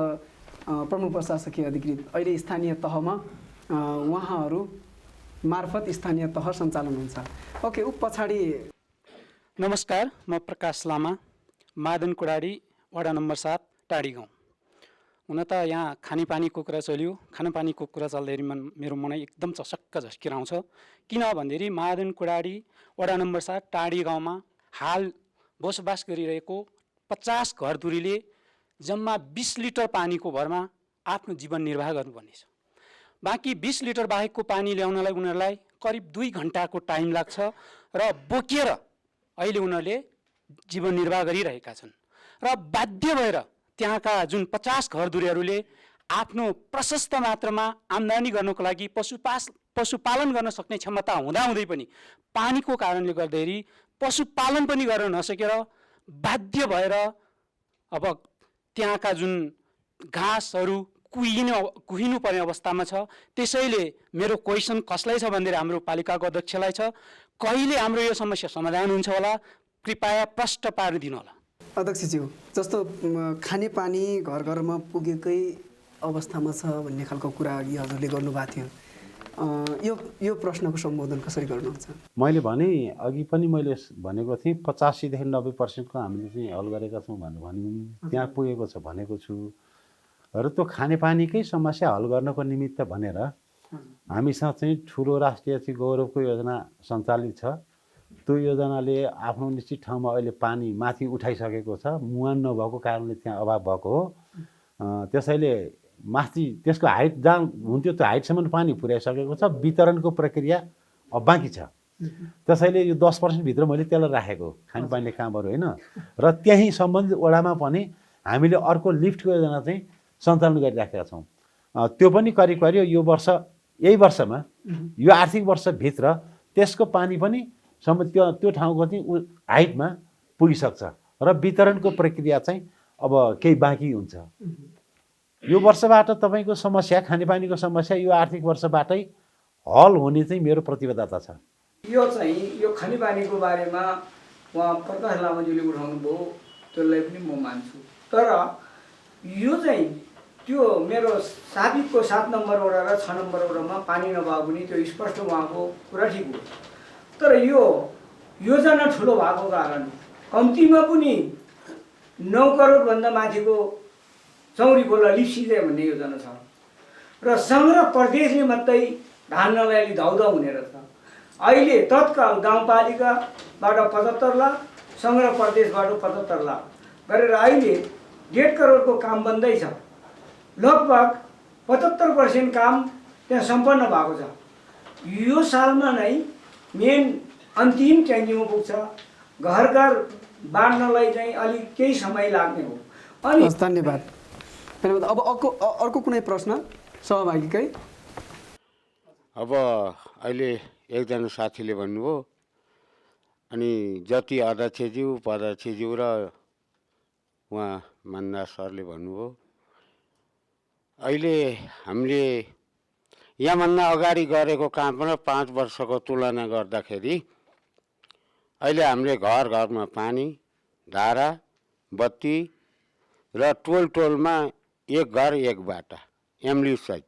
प्रमुख प्रशासकीय अधिकृत। अहिले स्थानीय तहमा उहाँहरू मार्फत स्थानीय तह सञ्चालन हुन्छ। ओके, पछाडि।
नमस्कार, म प्रकाश लामा, मादन कुडाडी, वडा नम्बर 7, टाढी गाउँ। हुन त यहाँ खानेपानीको कुरा चल्यो। खानेपानीको कुरा चल्दाखेरि मेरो मनै एकदम चसक्क झस्किएर आउँछ। किन भन्दाखेरि मादन कुडाडी, वडा नम्बर 7, टाढी गाउँमा हाल बसोबास गरिरहेको 50 घरधुरीले जम्मा 20 लिटर पानीको भरमा आफ्नो जीवन निर्वाह गर्नुपर्नेछ। बाँकी 20 लिटर बाहेकको पानी ल्याउनलाई उनीहरूलाई करिब 2 घन्टाको टाइम लाग्छ र बोकेर अहिले उनीहरूले जीवन निर्वाह गरिरहेका छन्। र बाध्य भएर त्यहाँका जुन 50 घरधुरीहरूले आफ्नो प्रशस्त मात्रामा आम्दानी गर्नको लागि पशुपालन गर्न सक्ने क्षमता हुँदाहुँदै पनि पानीको कारणले गर्दाखेरि पशुपालन पनि गर्न नसकेर बाध्य भएर अब त्यहाँका जुन घाँसहरू कुहिनु पर्ने अवस्थामा छ। त्यसैले मेरो क्वेसन कसलाई छ भन्दै हाम्रो पालिकाको अध्यक्षलाई छ, कहिले हाम्रो यो समस्या समाधान हुन्छ होला, कृपया प्रष्ट पारिदिनु होला।
अध्यक्षज्यू, जस्तो खानेपानी घर घरमा पुगेकै अवस्थामा छ भन्ने खालको कुरा अघि हजुरले गर्नुभएको थियो। यो प्रश्नको सम्बोधन कसरी गर्नुहुन्छ?
मैले भने अघि पनि मैले भनेको थिएँ 85 देखि 90% को हामीले चाहिँ हल गरेका छौँ भन्नु त्यहाँ पुगेको छ भनेको छु। र त्यो खानेपानीकै समस्या हल गर्नको निमित्त भनेर हामीसँग चाहिँ ठुलो राष्ट्रिय चाहिँ गौरवको योजना सञ्चालित छ।
त्यो योजनाले आफ्नो निश्चित ठाउँमा अहिले पानी माथि उठाइसकेको छ। मुहान नभएको कारणले त्यहाँ अभाव भएको हो। त्यसैले माथि त्यसको हाइट जहाँ हुन्थ्यो त्यो हाइटसम्म पानी पुर्याइसकेको छ। वितरणको प्रक्रिया अब बाँकी छ। त्यसैले यो 10% भित्र मैले त्यसलाई राखेको खानेपानीले कामहरू होइन। र त्यही सम्बन्धित वडामा पनि हामीले अर्को लिफ्टको योजना चाहिँ सञ्चालन गरिराखेका छौँ। त्यो पनि करिब करिब यो वर्ष यही वर्षमा यो आर्थिक वर्षभित्र त्यसको पानी पनि त्यो ठाउँको चाहिँ हाइटमा पुगिसक्छ र वितरणको प्रक्रिया चाहिँ अब केही बाँकी हुन्छ। यो वर्षबाट तपाईँको समस्या खानेपानीको समस्या यो आर्थिक वर्षबाटै हल हुने चाहिँ मेरो प्रतिबद्धता छ।
यो चाहिँ यो खानेपानीको बारेमा उहाँ प्रकाश लामाज्यूले उठाउनु भयो, त्यसलाई पनि म मान्छु। तर यो चाहिँ त्यो मेरो साबिकको 7 नम्बर वडा र 6 नम्बर वडामा पानी नभए पनि त्यो स्पष्ट उहाँको कुरा ठिक हो। तर यो योजना ठुलो भएको कारण कम्तीमा पनि 9 करोडभन्दा माथिको चौरी खोला लिफ्ट सिँचाइ भन्ने योजना छ र समग्र प्रदेशले मात्रै धान्नलाई अलि धाउधाउ हुने रहेछ। अहिले तत्काल गाउँपालिकाबाट 75 लाख, समग्र प्रदेशबाट 75 लाख गरेर अहिले 1.5 करोडको काम बन्दैछ। लगभग 75% काम त्यहाँ सम्पन्न भएको छ। यो सालमा नै मेन अन्तिम ट्याङ्कीमा पुग्छ। घर घर बाँड्नलाई चाहिँ अलिक केही समय लाग्ने हो।
अनि धन्यवाद। अब अर्को कुनै प्रश्न सहभागीकै?
अब अहिले एकजना साथीले भन्नुभयो अनि जति अध्यक्षज्यू उपाध्यक्षज्यू र उहाँ मन्दा सरले भन्नुभयो अहिले हामीले यहाँभन्दा अगाडि गरेको काम र 5 वर्षको तुलना गर्दाखेरि अहिले हामीले घर घरमा पानी, धारा, बत्ती र टोल टोलमा एक घर एक बाटा एमली सहित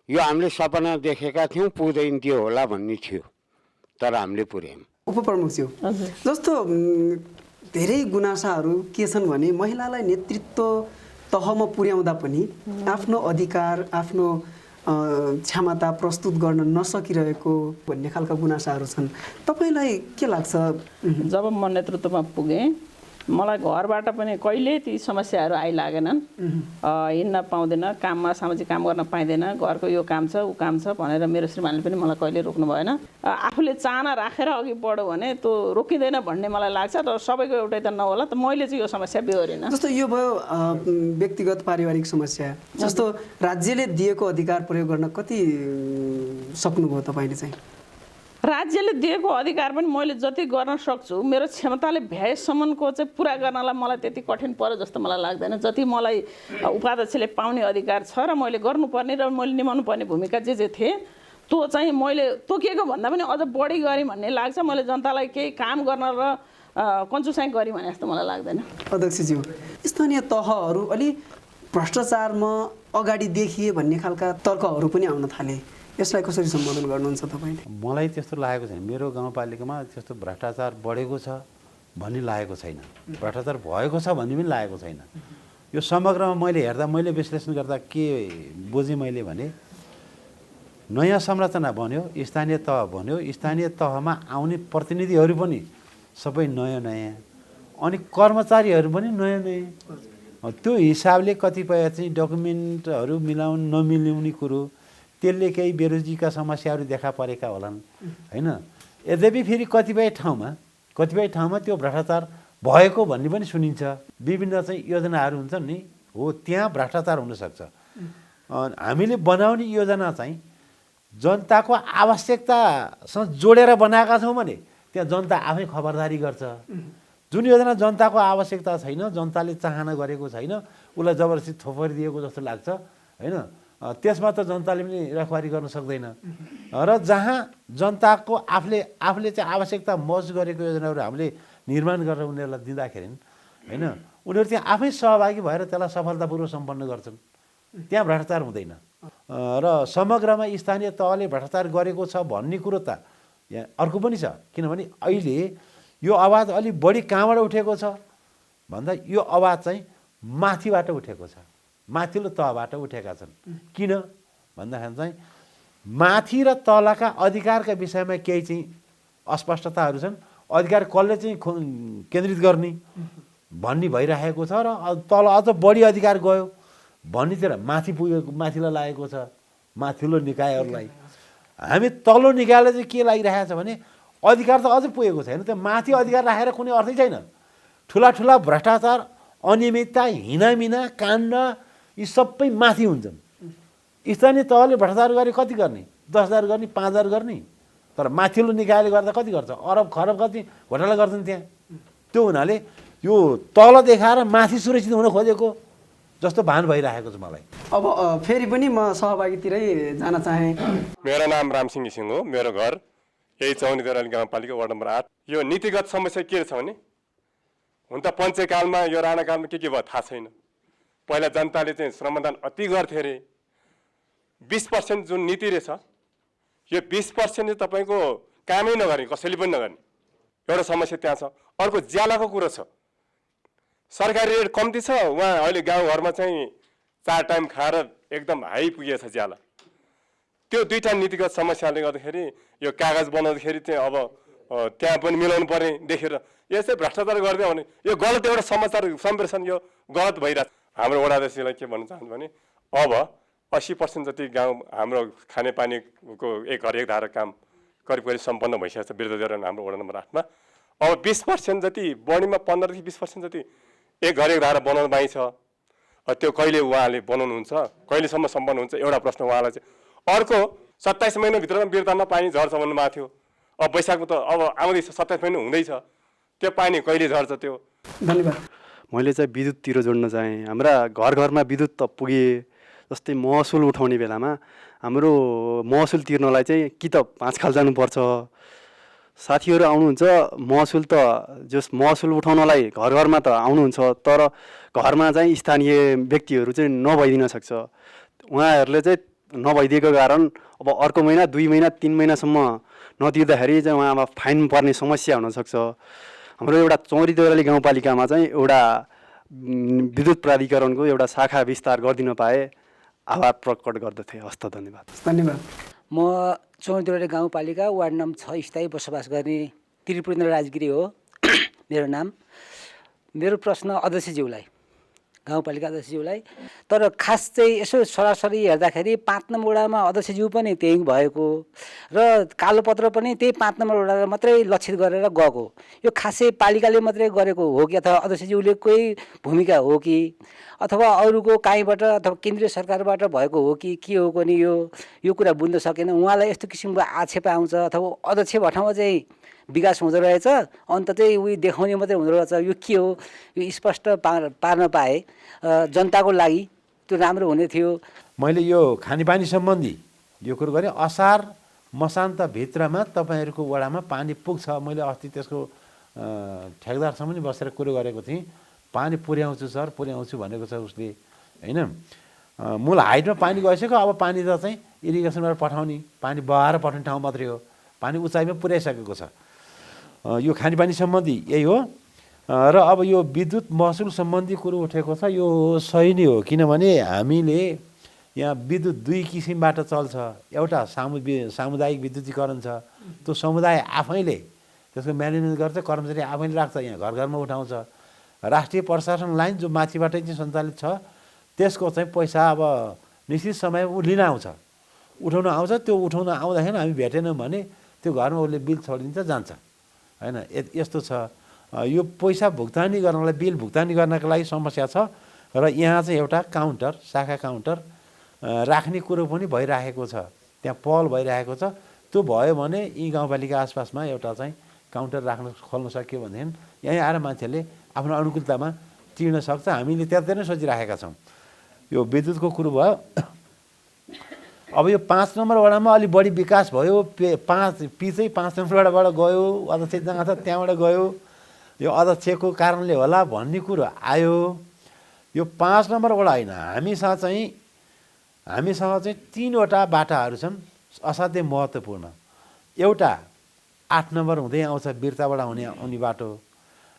यो हामीले सपना देखेका थियौँ, पुग्दैन होला भन्ने थियो, तर हामीले पुर्यायौँ।
उपप्रमुखज्यू, जस्तो धेरै गुनासाहरू के छन् भने महिलालाई नेतृत्व तहमा पुर्याउँदा पनि आफ्नो अधिकार, आफ्नो क्षमता प्रस्तुत गर्न नसकिरहेको भन्ने खालका गुनासाहरू छन्। तपाईँलाई के लाग्छ?
जब म नेतृत्वमा पुगेँ मलाई घरबाट पनि कहिले ती समस्याहरू आइलागेनन्। हिँड्न पाउँदैन, काममा सामाजिक काम गर्न पाइँदैन, घरको यो काम छ ऊ काम छ भनेर मेरो श्रीमानले पनि मलाई कहिले रोक्नु भएन। आफूले चाहना राखेर अघि बढ्यो भने त्यो रोकिँदैन भन्ने मलाई लाग्छ। र सबैको एउटै त नहोला, त मैले चाहिँ यो समस्या बेहोरेन।
जस्तो यो भयो व्यक्तिगत पारिवारिक समस्या। जस्तो राज्यले दिएको अधिकार प्रयोग गर्न कति सक्नुभयो तपाईँले चाहिँ?
राज्यले दिएको अधिकार पनि मैले जति गर्न सक्छु मेरो क्षमताले भ्याएसम्मको चाहिँ पुरा गर्नलाई मलाई त्यति कठिन पर्यो जस्तो मलाई लाग्दैन। जति मलाई उपाध्यक्षले पाउने अधिकार छ र मैले गर्नुपर्ने र मैले निभाउनु पर्ने भूमिका जे थिए त्यो चाहिँ मैले तोकिएको भन्दा पनि अझ बढी गरेँ भन्ने लाग्छ। मैले जनतालाई केही काम गर्न र कन्जुसाइ गरेँ भने जस्तो मलाई लाग्दैन।
अध्यक्षज्यू, स्थानीय तहहरू अलि भ्रष्टाचारमा अगाडि देखिए भन्ने खालका तर्कहरू पनि आउन थाले। यसलाई कसरी सम्बोधन गर्नुहुन्छ तपाईँले?
मलाई त्यस्तो लागेको छैन। मेरो गाउँपालिकामा त्यस्तो भ्रष्टाचार बढेको छ भन्ने लागेको छैन, भ्रष्टाचार भएको छ भन्ने पनि लागेको छैन। यो समग्रमा मैले हेर्दा, मैले विश्लेषण गर्दा के बुझेँ मैले भने नयाँ संरचना बन्यो, स्थानीय तह बन्यो, स्थानीय तहमा आउने प्रतिनिधिहरू पनि सबै नयाँ नयाँ, अनि कर्मचारीहरू पनि नयाँ नयाँ। त्यो हिसाबले कतिपय चाहिँ डकुमेन्टहरू मिलाउन नमिलाउने कुरो, त्यसले केही बेरोजगारीका समस्याहरू देखा परेका होलान् होइन। यद्यपि फेरि कतिपय ठाउँमा त्यो भ्रष्टाचार भएको भन्ने पनि सुनिन्छ। विभिन्न चाहिँ योजनाहरू हुन्छन् नि, हो त्यहाँ भ्रष्टाचार हुनसक्छ। हामीले बनाउने योजना चाहिँ जनताको आवश्यकतासँग जोडेर बनाएका छौँ भने त्यहाँ जनता आफै खबरदारी गर्छ। जुन योजना जनताको आवश्यकता छैन, जनताले चाहना गरेको छैन, उसलाई जबरजस्ती थोपरिदिएको जस्तो लाग्छ होइन, त्यसमा त जनताले पनि रखवारी गर्न सक्दैन। र जहाँ जनताको आफूले चाहिँ आवश्यकता महसुस गरेको योजनाहरू हामीले निर्माण गरेर उनीहरूलाई दिँदाखेरि होइन, उनीहरू त्यहाँ आफै सहभागी भएर त्यसलाई सफलतापूर्वक सम्पन्न गर्छन्, त्यहाँ भ्रष्टाचार हुँदैन। र समग्रमा स्थानीय तहले भ्रष्टाचार गरेको छ भन्ने कुरो त यहाँ अर्को पनि छ। किनभने अहिले यो आवाज अलिक बढी कहाँबाट उठेको छ भन्दा यो आवाज चाहिँ माथिबाट उठेको छ, माथिल्लो तहबाट उठेका छन्। किन भन्दाखेरि चाहिँ माथि र तलका अधिकारका विषयमा केही चाहिँ अस्पष्टताहरू छन्। अधिकार कसले चाहिँ केन्द्रित गर्ने भन्ने भइरहेको छ र तल अझ बढी अधिकार गयो भन्नेतिर माथि पुगेको माथिलाई लागेको छ, माथिल्लो निकायहरूलाई। हामी तल्लो निकायलाई चाहिँ के लागिरहेको छ भने अधिकार त अझ पुगेको छैन, त्यो माथि अधिकार राखेर कुनै अर्थै छैन। ठुला ठुला भ्रष्टाचार, अनियमितता, हिनामिना, काण्ड यी सबै माथि हुन्छन्। स्थानीय तहले भ्रष्टाचार गरे कति गर्ने? 10,000 गर्ने, 5,000 गर्ने। तर माथिल्लो निकायले गर्दा कति गर्छ? अरब खरब कति घोटाला गर्छन् त्यहाँ। त्यो हुनाले यो तल देखाएर माथि सुरक्षित हुन खोजेको जस्तो भान भइरहेको छ मलाई।
अब फेरि पनि म सहभागीतिरै जान चाहेँ।
मेरो नाम रामसिंह घिसिङ हो। मेरो घर यही चौनी देउराली गाउँपालिका वार्ड नम्बर 8। यो नीतिगत समस्या के छ भने, हुन त पञ्चकालमा यो राणाकालमा के भयो थाहा छैन। पहिला जनताले चाहिँ श्रमदान अति गर्थे अरे। 20% जुन नीति रहेछ, यो 20% तपाईँको कामै नगर्ने, कसैले पनि नगर्ने, एउटा समस्या त्यहाँ छ। अर्को ज्यालाको कुरो छ। सरकारी रेट कम्ती छ, उहाँ अहिले गाउँघरमा चाहिँ 4 टाइम खाएर एकदम हाई पुगेछ ज्याला। त्यो दुईवटा नीतिगत समस्याले गर्दाखेरि यो कागज बनाउँदाखेरि चाहिँ अब त्यहाँ पनि मिलाउनु पर्ने देखेर यसै भ्रष्टाचार गरिदियो भने यो गलत एउटा समाचार सम्प्रेषण यो गलत भइरहेछ। हाम्रो वडाध्यक्षलाई के भन्न चाहन्छु भने अब 80% जति गाउँ हाम्रो खानेपानीको एक घर एक धारा काम करिब करिब सम्पन्न भइसकेको छ बिर्ददेउराली हाम्रो वडा नम्बर 8 मा। अब 20% जति, बढीमा 15 देखि 20% जति एक घर एक धारा बनाउनु बाँकी छ। त्यो कहिले उहाँले बनाउनुहुन्छ, कहिलेसम्म सम्पन्न हुन्छ एउटा प्रश्न उहाँलाई चाहिँ। अर्को 27 महिनाभित्रमा बिर्तामा पानी झर्छ भन्नुभएको थियो। अब वैशाखमा त अब आउँदैछ, 27 महिना हुँदैछ, त्यो पानी कहिले झर्छ त्यो?
धन्यवाद।
मैले चाहिँ विद्युत जोड्न चाहेँ। हाम्रा घर घरमा विद्युत त पुगे, जस्तै महसुल उठाउने बेलामा हाम्रो महसुल तिर्नलाई चाहिँ कि त 5 खाल जानुपर्छ। साथीहरू आउनुहुन्छ, महसुल त जस महसुल उठाउनलाई घर घरमा त आउनुहुन्छ, तर घरमा चाहिँ स्थानीय व्यक्तिहरू चाहिँ नभइदिन सक्छ। उहाँहरूले चाहिँ नभइदिएको कारण अब अर्को महिना, 2 महिना, 3 महिनासम्म नतिर्दाखेरि चाहिँ उहाँमा फाइन पर्ने समस्या हुनसक्छ। हाम्रो एउटा चौरी देउराली गाउँपालिकामा चाहिँ एउटा विद्युत प्राधिकरणको एउटा शाखा विस्तार गरिदिन पाए आभार प्रकट गर्दथे। हस्त धन्यवाद।
धन्यवाद।
म चौरी देउराली गाउँपालिका वार्ड नम्बर 6 स्थायी बसोबास गर्ने त्रिपुरेन्द्र राजगिरी हो मेरो नाम। मेरो प्रश्न अध्यक्षज्यूलाई, गाउँपालिका अध्यक्षज्यूलाई, तर खास चाहिँ यसो सरासरी हेर्दाखेरि 5 नम्बर वडामा अध्यक्षज्यू पनि त्यही भएको र कालोपत्र पनि त्यही 5 नम्बर वडा मात्रै लक्षित गरेर गएको। यो खासै पालिकाले मात्रै गरेको हो कि अथवा अध्यक्षज्यूले कोही भूमिका हो कि अथवा अरूको काहीँबाट अथवा केन्द्रीय सरकारबाट भएको हो कि के हो पनि यो कुरा बुझ्न सकेन। उहाँलाई यस्तो किसिमको आक्षेप आउँछ अथवा अध्यक्ष भठाउँमा चाहिँ विकास हुँदो रहेछ, अन्त चाहिँ उयो देखाउने मात्रै हुँदो रहेछ, यो के हो? यो स्पष्ट पार्न पाए जनताको लागि त्यो राम्रो हुने थियो।
मैले यो खानेपानी सम्बन्धी यो कुरो गरेँ। असार मसान्तभित्रमा तपाईँहरूको वडामा पानी पुग्छ। मैले अस्ति त्यसको ठेकदारसँग पनि बसेर कुरो गरेको थिएँ। पानी पुर्याउँछु सर, पुर्याउँछु भनेको छ उसले, होइन। मूल हाइटमा पानी गइसक्यो, अब पानी त चाहिँ इरिगेसनबाट पठाउने, पानी बहाएर पठाउने ठाउँ मात्रै हो, पानी उचाइमा पुर्याइसकेको छ। यो खानेपानी सम्बन्धी यही हो। र अब यो विद्युत महसुल सम्बन्धी कुरो उठेको छ, यो सही नै हो। किनभने हामीले यहाँ विद्युत 2 किसिमबाट चल्छ। एउटा सामुदायिक विद्युतीकरण छ, त्यो समुदाय आफैले त्यसको म्यानेजमेन्ट गर्छ, कर्मचारी आफैले राख्छ, यहाँ घर घरमा उठाउँछ। राष्ट्रिय प्रशासन लाइन जो माथिबाटै चाहिँ सञ्चालित छ, त्यसको चाहिँ पैसा अब निश्चित समयमा ऊ लिन आउँछ, उठाउन आउँछ। त्यो उठाउन आउँदाखेरि हामी भेटेनौँ भने त्यो घरमा उसले बिल छोडिदिन्छ, जान्छ, होइन। यस्तो छ। यो पैसा भुक्तानी गर्नलाई, बिल भुक्तानी गर्नका लागि समस्या छ। र यहाँ चाहिँ एउटा काउन्टर, शाखा काउन्टर राख्ने कुरो पनि भइरहेको छ, त्यहाँ पहल भइरहेको छ। त्यो भयो भने यी गाउँपालिका आसपासमा एउटा चाहिँ काउन्टर खोल्न सक्यो भनेदेखि यहीँ आएर मान्छेले आफ्नो अनुकूलतामा तिर्न सक्छ। हामीले त्यतै नै सोचिराखेका छौँ। यो विद्युतको कुरो भयो। अब यो 5 नम्बर वडामा अलि बढी विकास भयो। पिचै 5 नम्बर वडाबाट गयो, अध्यक्ष जहाँ छ त्यहाँबाट गयो, यो अध्यक्षको कारणले होला भन्ने कुरो आयो। यो 5 नम्बर वडा होइन, हामीसँग चाहिँ 3वटा बाटाहरू छन् असाध्यै महत्त्वपूर्ण। एउटा 8 नम्बर हुँदै आउँछ बिर्ताबाट आउने बाटो,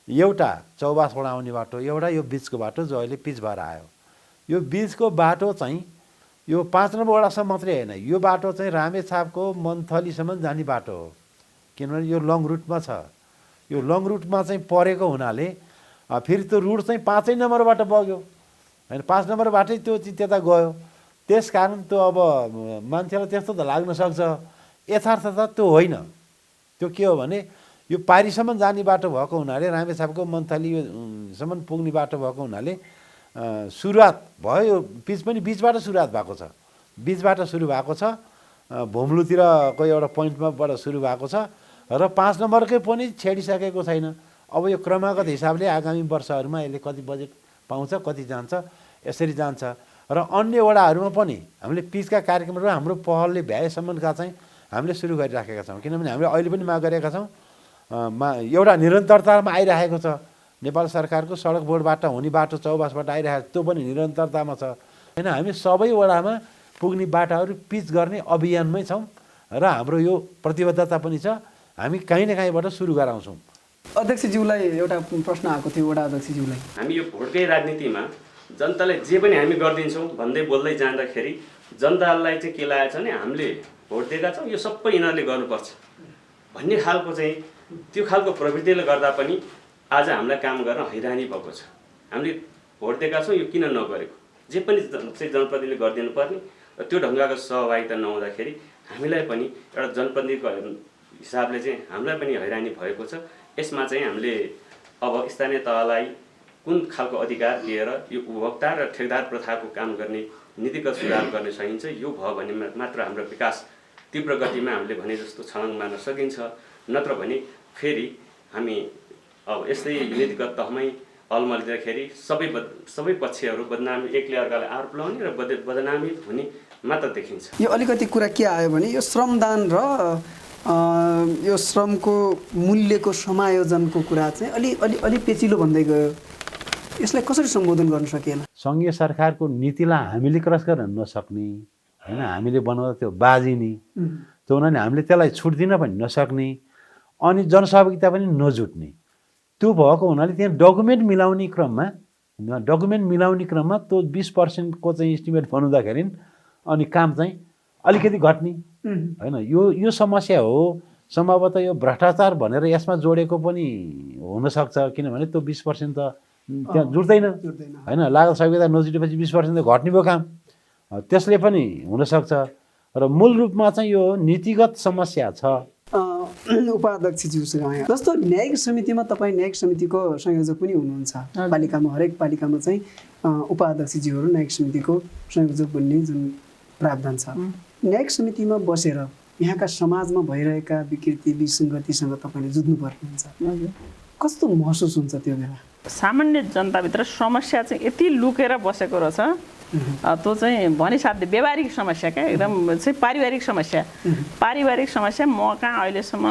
एउटा चौबासबाट आउने बाटो, एउटा यो बिचको बाटो जो अहिले पिच भएर आयो। यो बिचको बाटो चाहिँ यो 5 नम्बर वडासम्म मात्रै होइन, यो बाटो चाहिँ रामेछापको मन्थलीसम्म जाने बाटो हो। किनभने यो लङ रुटमा छ। यो लङ रुटमा चाहिँ परेको हुनाले फेरि त्यो रुट चाहिँ 5 नम्बरबाट बग्यो होइन, 5 नम्बरबाटै त्यो त्यता गयो। त्यस कारण त्यो अब मान्छेलाई त्यस्तो त लाग्न सक्छ, यथार्थता त्यो होइन। त्यो के हो भने यो पारीसम्म जाने बाटो भएको हुनाले, रामेछापको मन्थलीसम्म पुग्ने बाटो भएको हुनाले सुरुवात भयो। यो पिच पनि बिचबाट सुरुवात भएको छ, बिचबाट सुरु भएको छ, भुम्लुतिरको एउटा पोइन्टमाबाट सुरु भएको छ र 5 नम्बरकै पनि छेडिसकेको छैन। अब यो क्रमागत हिसाबले आगामी वर्षहरूमा यसले कति बजेट पाउँछ, कति जान्छ, यसरी जान्छ। र अन्य वडाहरूमा पनि हामीले पिचका कार्यक्रमहरू हाम्रो पहलले भ्याएसम्मका चाहिँ हामीले सुरु गरिराखेका छौँ। किनभने हामीले अहिले पनि माग गरेका छौँ, एउटा निरन्तरतामा आइरहेको छ। नेपाल सरकारको सडक बोर्डबाट हुने बाटो चौबासबाट आइरहेको, त्यो पनि निरन्तरतामा छ होइन। हामी सबै वडामा पुग्ने बाटाहरू पिच गर्ने अभियानमै छौँ र हाम्रो यो प्रतिबद्धता पनि छ। हामी काहीँ न काहीँबाट सुरु गराउँछौँ।
अध्यक्षज्यूलाई एउटा प्रश्न आएको थियो, वडा अध्यक्षज्यूलाई।
हामी यो भोटकै राजनीतिमा जनतालाई जे पनि हामी गरिदिन्छौँ भन्दै बोल्दै जाँदाखेरि जनतालाई चाहिँ के लागेको छ भने हामीले भोट दिएका छौँ, यो सबै यिनीहरूले गर्नुपर्छ भन्ने खालको चाहिँ त्यो खालको प्रवृत्तिले गर्दा पनि आज हामीलाई काम गर्न हैरानी भएको छ। हामीले भोट दिएका छौँ, यो किन नगरेको, जे पनि चाहिँ जनप्रतिनिधिले गरिदिनु पर्ने, र त्यो ढङ्गको सहभागिता नहुँदाखेरि हामीलाई पनि एउटा जनप्रतिनिधिको हिसाबले चाहिँ हामीलाई पनि हैरानी भएको छ। यसमा चाहिँ हामीले अब स्थानीय तहलाई कुन खालको अधिकार दिएर यो उपभोक्ता र ठेकदार प्रथाको काम गर्ने नीतिगत सुधार गर्न सकिन्छ, यो भयो भने मात्र हाम्रो विकास तीव्र गतिमा हामीले भने जस्तो छलङ मार्न सकिन्छ। नत्र भने फेरि हामी अब यस्तै नीतिगत तहमै अलमलिँदाखेरि सबै पक्षहरू बदनामी, एकले अर्कालाई आरोप लगाउने र बदनामी हुने मात्र देखिन्छ।
यो अलिकति कुरा के आयो भने यो श्रमदान र यो श्रमको मूल्यको समायोजनको कुरा चाहिँ अलि पेचिलो भन्दै गयो। यसलाई कसरी सम्बोधन गर्न सकिएन?
सङ्घीय सरकारको नीतिलाई हामीले क्रस गर्न नसक्ने होइन, हामीले बनाउँदा त्यो बाजिने, त्यो हुनाले हामीले त्यसलाई छुट दिन पनि नसक्ने, अनि जनसहभागिता पनि नजुट्ने, त्यो भएको हुनाले त्यहाँ डकुमेन्ट मिलाउने क्रममा त्यो 20% चाहिँ इस्टिमेट बनाउँदाखेरि अनि काम चाहिँ अलिकति घट्ने होइन। यो समस्या हो। सम्भवतः यो भ्रष्टाचार भनेर यसमा जोडेको पनि हुनसक्छ, किनभने त्यो 20% त त्यहाँ जुट्दैन होइन। लागत संहिता नजुटेपछि 20% त घट्ने भयो काम, त्यसले पनि हुनसक्छ। र मूल रूपमा चाहिँ यो नीतिगत समस्या छ।
उपाध्यक्षज्यूसँग जस्तो न्यायिक समितिमा तपाईँ न्यायिक समितिको संयोजक पनि हुनुहुन्छ, पालिकामा हरेक पालिकामा चाहिँ उपाध्यक्षज्यूहरू न्यायिक समितिको संयोजक बन्ने जुन प्रावधान छ। न्यायिक समितिमा बसेर यहाँका समाजमा भइरहेका विकृति विसङ्गतिसँग तपाईँले जुझ्नुपर्ने हुन्छ, कस्तो महसुस हुन्छ त्यो बेला?
सामान्य जनताभित्र समस्या चाहिँ यति लुकेर बसेको रहेछ, त्यो चाहिँ भनिसाध्य व्यवहारिक समस्या क्या, एकदम चाहिँ पारिवारिक समस्या। म कहाँ अहिलेसम्म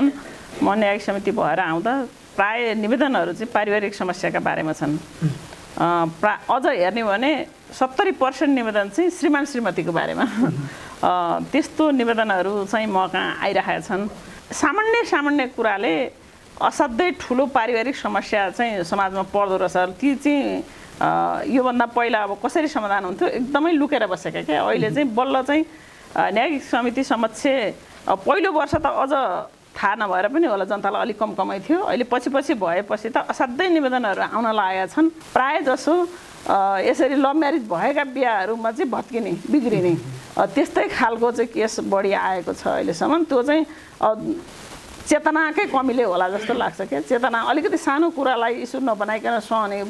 म न्यायिक समिति भएर आउँदा प्राय निवेदनहरू चाहिँ पारिवारिक समस्याका बारेमा छन्। अझ हेर्ने भने 70% निवेदन चाहिँ श्रीमान श्रीमतीको बारेमा, त्यस्तो निवेदनहरू चाहिँ म कहाँ आइरहेका छन्। सामान्य कुराले असाध्यै ठुलो पारिवारिक समस्या चाहिँ समाजमा पर्दो रहेछ। ती चाहिँ योभन्दा पहिला अब कसरी समाधान हुन्थ्यो एकदमै लुकेर बसेका क्या। अहिले चाहिँ बल्ल चाहिँ न्यायिक समिति समक्ष पहिलो वर्ष त अझ थाहा नभएर पनि होला, जनतालाई अलिक कमै थियो। अहिले पछि भएपछि त असाध्यै निवेदनहरू आउन लागेका छन्। प्रायः जसो यसरी लभ म्यारिज भएका बिहाहरूमा चाहिँ भत्किने, बिग्रिने त्यस्तै खालको चाहिँ केस बढी आएको छ अहिलेसम्म। त्यो चाहिँ चेतनाकै कमीले होला जस्तो लाग्छ क्या। चेतना अलिकति सानो कुरालाई इस्यु नबनाइकन सहने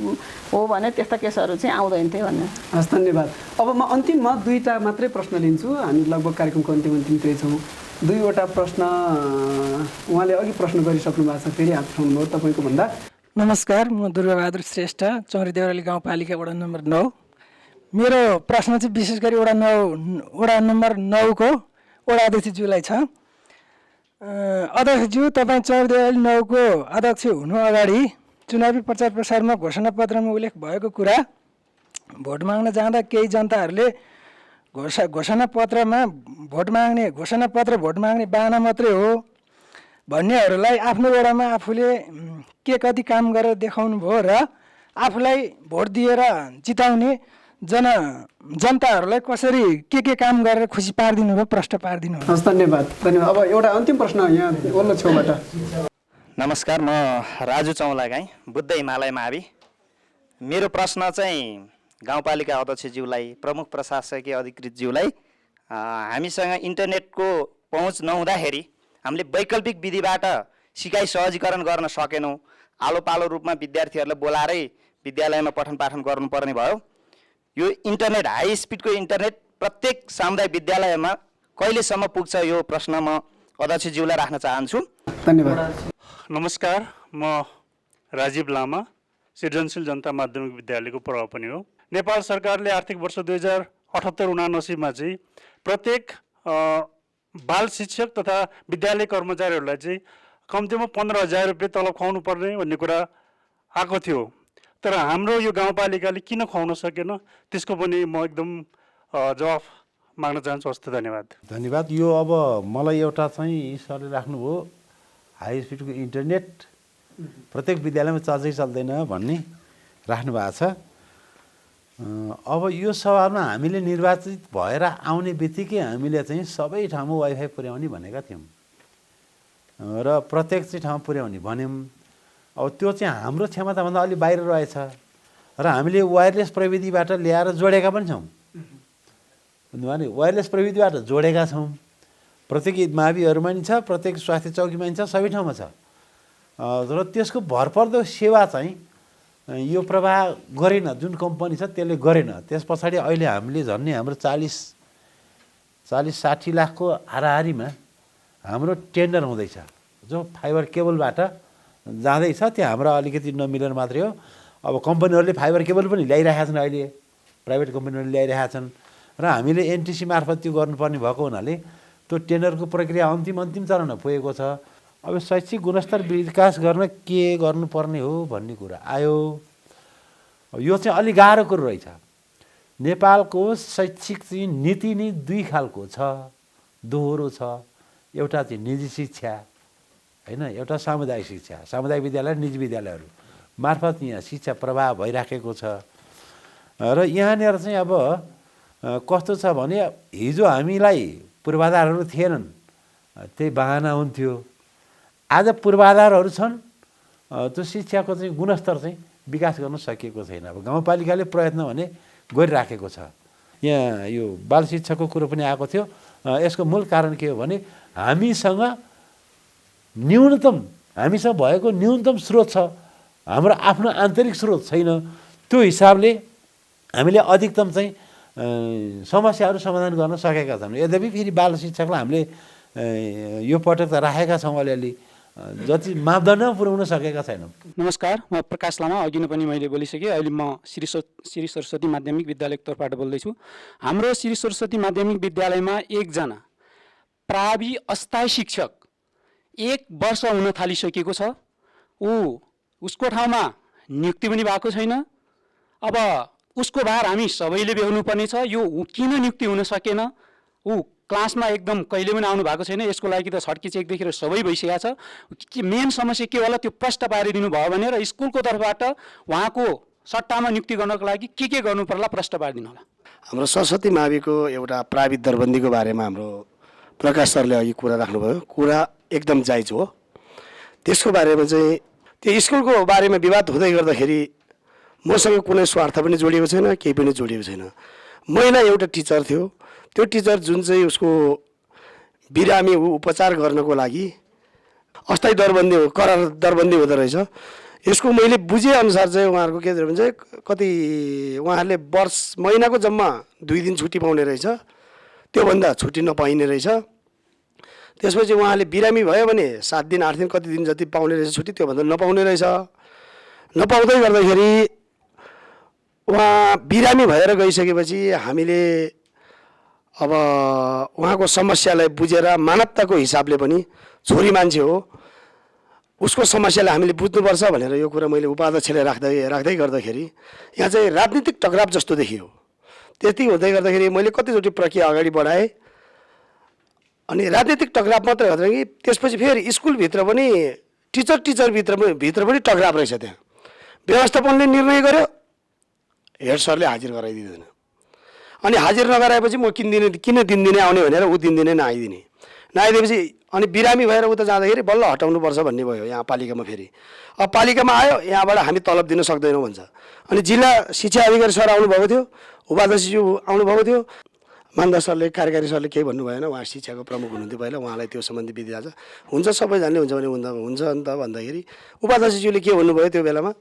हो भने त्यस्ता केसहरू चाहिँ आउँदैन थियो भन्ने।
हस्, धन्यवाद। अब म अन्तिममा 2टा मात्रै प्रश्न लिन्छु, हामी लगभग कार्यक्रमको अन्तिमतिर छौँ। 2वटा प्रश्न उहाँले अघि प्रश्न गरिसक्नु भएको छ, फेरि हात उठाउनुभयो तपाईँको भन्दा।
नमस्कार, म दुर्गाबहादुर श्रेष्ठ, चौरी देउराली गाउँपालिका वडा नम्बर 9। मेरो प्रश्न चाहिँ विशेष गरी वडा नम्बर 9 को वडा अध्यक्षज्यूलाई छ। अध्यक्षज्यू, तपाईँ चौरी देउराली 9 को अध्यक्ष हुनु अगाडि चुनावी प्रचार प्रसारमा घोषणापत्रमा उल्लेख भएको कुरा, भोट माग्न जाँदा केही जनताहरूले घोषणापत्रमा भोट माग्ने बाहना मात्रै हो भन्नेहरूलाई आफ्नो वडामा आफूले के कति काम गरेर देखाउनु भयो र आफूलाई भोट दिएर जिताउने जनताहरूलाई कसरी के काम गरेर खुसी पारिदिनु भयो, प्रष्ट पारिदिनु भयो।
हस्, धन्यवाद धन्यवाद। अब एउटा अन्तिम प्रश्न यहाँ वल्लो छेउबाट।
नमस्कार, म राजु चौलागाई, बुद्ध हिमालय मावि। मेरो प्रश्न चाहिँ गाउँपालिका अध्यक्षज्यूलाई, प्रमुख प्रशासकीय अधिकृतज्यूलाई, हामीसँग इन्टरनेटको पहुँच नहुँदाखेरि हामीले वैकल्पिक विधिबाट सिकाइ सहजीकरण गर्न सकेनौँ। आलो पालो रूपमा विद्यार्थीहरूलाई बोलाएरै विद्यालयमा पठन पाठन गर्नुपर्ने भयो। यो इन्टरनेट, हाई स्पिडको इन्टरनेट प्रत्येक सामुदायिक विद्यालयमा कहिलेसम्म पुग्छ, यो प्रश्न म अध्यक्षज्यूलाई राख्न चाहन्छु।
धन्यवाद।
नमस्कार, म राजीव लामा, सृजनशील जनता माध्यमिक विद्यालयको प्रभापनि हो। नेपाल सरकारले आर्थिक वर्ष 2078-79 चाहिँ प्रत्येक बाल शिक्षक तथा विद्यालय कर्मचारीहरूलाई चाहिँ कम्तीमा 15,000 रुपियाँ तलब खुवाउनु पर्ने भन्ने कुरा आएको थियो। तर हाम्रो यो गाउँपालिकाले किन खुवाउन सकेन, त्यसको पनि म एकदम जवाफ माग्न चाहन्छु। हस्त, धन्यवाद।
धन्यवाद। यो अब मलाई एउटा चाहिँ सरले राख्नुभयो, हाई स्पिडको इन्टरनेट प्रत्येक विद्यालयमा चल्दै चल्दैन भन्ने राख्नु भएको छ। अब यो सवालमा हामीले निर्वाचित भएर आउने बित्तिकै हामीले चाहिँ सबै ठाउँमा वाइफाई पुर्याउने भनेका थियौँ र प्रत्येक चाहिँ ठाउँ पुर्याउने भन्यौँ। अब त्यो चाहिँ हाम्रो क्षमताभन्दा अलि बाहिर रहेछ र हामीले वायरलेस प्रविधिबाट ल्याएर जोडेका पनि छौँ। बुझ्नुभयो नि, वायरलेस प्रविधिबाट जोडेका छौँ। प्रत्येक माविहरूमा नि छ, प्रत्येक स्वास्थ्य चौकीमा नि छ, सबै ठाउँमा छ। र त्यसको भरपर्दो सेवा चाहिँ यो प्रवाह गरेन, जुन कम्पनी छ त्यसले गरेन। त्यस पछाडि अहिले हामीले झन्डै हाम्रो 40-60 लाखको हाराहारीमा हाम्रो टेन्डर हुँदैछ, जो फाइबर केबलबाट जाँदैछ। त्यहाँ हाम्रो अलिकति नमिलेर मात्रै हो। अब कम्पनीहरूले फाइबर केबल पनि ल्याइरहेका छन्, अहिले प्राइभेट कम्पनीहरूले ल्याइरहेका छन् र हामीले एनटिसी मार्फत त्यो गर्नुपर्ने भएको हुनाले त्यो टेन्डरको प्रक्रिया अन्तिम चरणमा पुगेको छ। अब शैक्षिक गुणस्तर विकास गर्न के गर्नुपर्ने हो भन्ने कुरा आयो। यो चाहिँ अलि गाह्रो कुरो रहेछ। नेपालको शैक्षिक चाहिँ नीति नै दुई खालको छ, दोहोरो छ। एउटा चाहिँ निजी शिक्षा होइन, एउटा सामुदायिक शिक्षा। सामुदायिक विद्यालय, निजी विद्यालयहरू मार्फत यहाँ शिक्षा प्रवाह भइराखेको छ। र यहाँनिर चाहिँ अब कस्तो छ भने, हिजो हामीलाई पूर्वाधारहरू थिएनन्, त्यही बहाना हुन्थ्यो। आज पूर्वाधारहरू छन्, त्यो शिक्षाको चाहिँ गुणस्तर चाहिँ विकास गर्न सकिएको छैन। अब गाउँपालिकाले प्रयत्न भने गरिराखेको छ। यहाँ यो बाल शिक्षाको कुरो पनि आएको थियो। यसको मूल कारण के हो भने, हामीसँग भएको न्यूनतम स्रोत छ, हाम्रो आफ्नो आन्तरिक स्रोत छैन। त्यो हिसाबले हामीले अधिकतम चाहिँ समस्याहरू समाधान गर्न सकेका छौँ। यद्यपि फेरि बाल शिक्षकलाई हामीले यो पटक त राखेका छौँ, अलिअलि जति मापदण्ड पुर्याउन सकेका छैनौँ।
नमस्कार, म प्रकाश लामा। अघि नै पनि मैले बोलिसकेँ। अहिले म श्री सरस्वती माध्यमिक विद्यालयको तर्फबाट बोल्दैछु। हाम्रो श्री सरस्वती माध्यमिक विद्यालयमा एकजना प्रावि अस्थायी शिक्षक 1 वर्ष हुन थालिसकेको छ। उसको ठाउँमा नियुक्ति पनि भएको छैन। अब उसको भार हामी सबैले बेहोर्नुपर्ने छ। यो किन नियुक्ति हुन सकेन? क्लासमा एकदम कहिले पनि आउनु भएको छैन। यसको लागि त छड्की चेकदेखि सबै भइसकेको छ। मेन समस्या के होला, त्यो प्रष्ट पारिदिनु भयो भने र स्कुलको तर्फबाट उहाँको सट्टामा नियुक्ति गर्नको लागि के गर्नु पर्ला, प्रष्ट पारिदिनु होला।
हाम्रो सरस्वती माविको एउटा प्राविधिक दरबन्दीको बारेमा हाम्रो प्रकाश सरले अघि कुरा राख्नुभयो। कुरा एकदम जायज हो। त्यसको बारेमा चाहिँ त्यो स्कुलको बारेमा विवाद हुँदै गर्दाखेरि मसँग कुनै स्वार्थ पनि जोडिएको छैन, केही पनि जोडिएको छैन। महिला एउटा टिचर थियो। त्यो टिचर जुन चाहिँ उसको बिरामी उपचार गर्नको लागि अस्थायी दरबन्दी हो, करार दरबन्दी हुँदो रहेछ। यसको मैले बुझेअनुसार चाहिँ उहाँहरूको के भने चाहिँ कति उहाँहरूले महिनाको जम्मा 2 दिन छुट्टी पाउने रहेछ, त्योभन्दा छुट्टी नपाइने रहेछ। त्यसपछि उहाँले बिरामी भयो भने 7 दिन 8 दिन कति दिन जति पाउने रहेछ छुट्टी, त्योभन्दा नपाउने रहेछ। नपाउँदै गर्दाखेरि उहाँ बिरामी भएर गइसकेपछि हामीले अब उहाँको समस्यालाई बुझेर मानवताको हिसाबले पनि छोरी मान्छे हो, उसको समस्यालाई हामीले बुझ्नुपर्छ भनेर यो कुरा मैले उपाध्यक्षले राख्दै गर्दाखेरि यहाँ चाहिँ राजनीतिक टकराव जस्तो देखियो। त्यति हुँदै गर्दाखेरि मैले कतिचोटि प्रक्रिया अगाडि बढाएँ। अनि राजनीतिक टकराव मात्रै होइन कि त्यसपछि फेरि स्कुलभित्र पनि टिचरभित्र पनि टकराव रहेछ। त्यहाँ व्यवस्थापनले निर्णय गर्यो, हेड सरले हाजिर गराइदिँदैन। अनि हाजिर नगराएपछि म किन दिनदिनै आउने भनेर ऊ दिनदिनै नआइदिने, नआइदिएपछि अनि बिरामी भएर उता जाँदाखेरि बल्ल हटाउनुपर्छ भन्ने भयो यहाँ पालिकामा। फेरि अब पालिकामा आयो, यहाँबाट हामी तलब दिन सक्दैनौँ भन्छ। अनि जिल्ला शिक्षा अधिकारी सर आउनुभएको थियो, उपाध्यक्षज्यू आउनुभएको थियो, मान्दा सरले कार्यकारी सरले केही भन्नु भएन, उहाँ शिक्षाको प्रमुख हुनुहुन्थ्यो पहिला, उहाँलाई त्यो सम्बन्धी विधि आज हुन्छ सबैजनाले हुन्छ भने हुन्छ नि त भन्दाखेरि उपाध्यक्षज्यूले के भन्नुभयो त्यो बेलामा,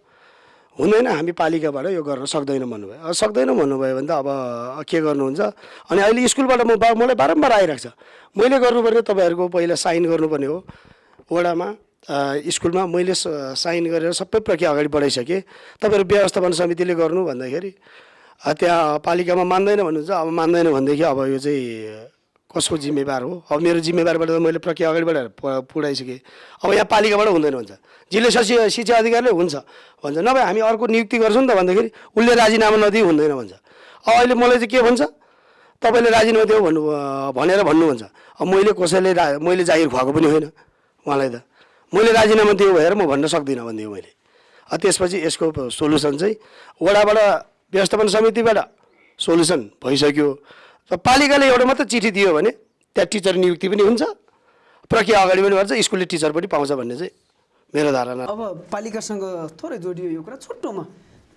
हुँदैन हामी पालिकाबाट यो गर्न सक्दैनौँ भन्नुभयो। अब सक्दैनौँ भन्नुभयो भने त अब के गर्नुहुन्छ। अनि अहिले स्कुलबाट मलाई बारम्बार आइरहेको छ, मैले गर्नुपर्ने तपाईँहरूको पहिला साइन गर्नुपर्ने हो वडामा स्कुलमा, मैले साइन गरेर सबै प्रक्रिया अगाडि बढाइसकेँ, तपाईँहरू व्यवस्थापन समितिले गर्नु भन्दाखेरि त्यहाँ पालिकामा मान्दैन भन्नुहुन्छ। अब मान्दैन भनेदेखि अब यो चाहिँ कसको जिम्मेवार हो? अब मेरो जिम्मेवारबाट त मैले प्रक्रिया अगाडि बढाएर पुऱ्याइसकेँ, अब यहाँ पालिकाबाट हुँदैन भन्छ, जिल्ला शिक्षा अधिकारीले हुन्छ भन्छ, नभए हामी अर्को नियुक्ति गर्छौँ नि त भन्दाखेरि उसले राजीनामा नदिई हुँदैन भन्छ। अब अहिले मलाई चाहिँ के भन्छ, तपाईँले राजीनामा दियो भनेर भन्नुहुन्छ। अब मैले कसैले मैले जागिर खुवाएको पनि होइन उहाँलाई, त मैले राजीनामा दियो भएर म भन्न सक्दिनँ भनिदिएँ मैले। त्यसपछि यसको सोल्युसन चाहिँ वडाबाट व्यवस्थापन समितिबाट सोल्युसन भइसक्यो, पालिकाले एउटा मात्रै चिठी दियो भने त्यहाँ टिचर नियुक्ति पनि हुन्छ, प्रक्रिया अगाडि पनि बढ्छ, स्कुलले टिचर पनि पाउँछ भन्ने चाहिँ मेरो धारणा।
अब पालिकासँग थोरै जोडियो यो कुरा, छोटोमा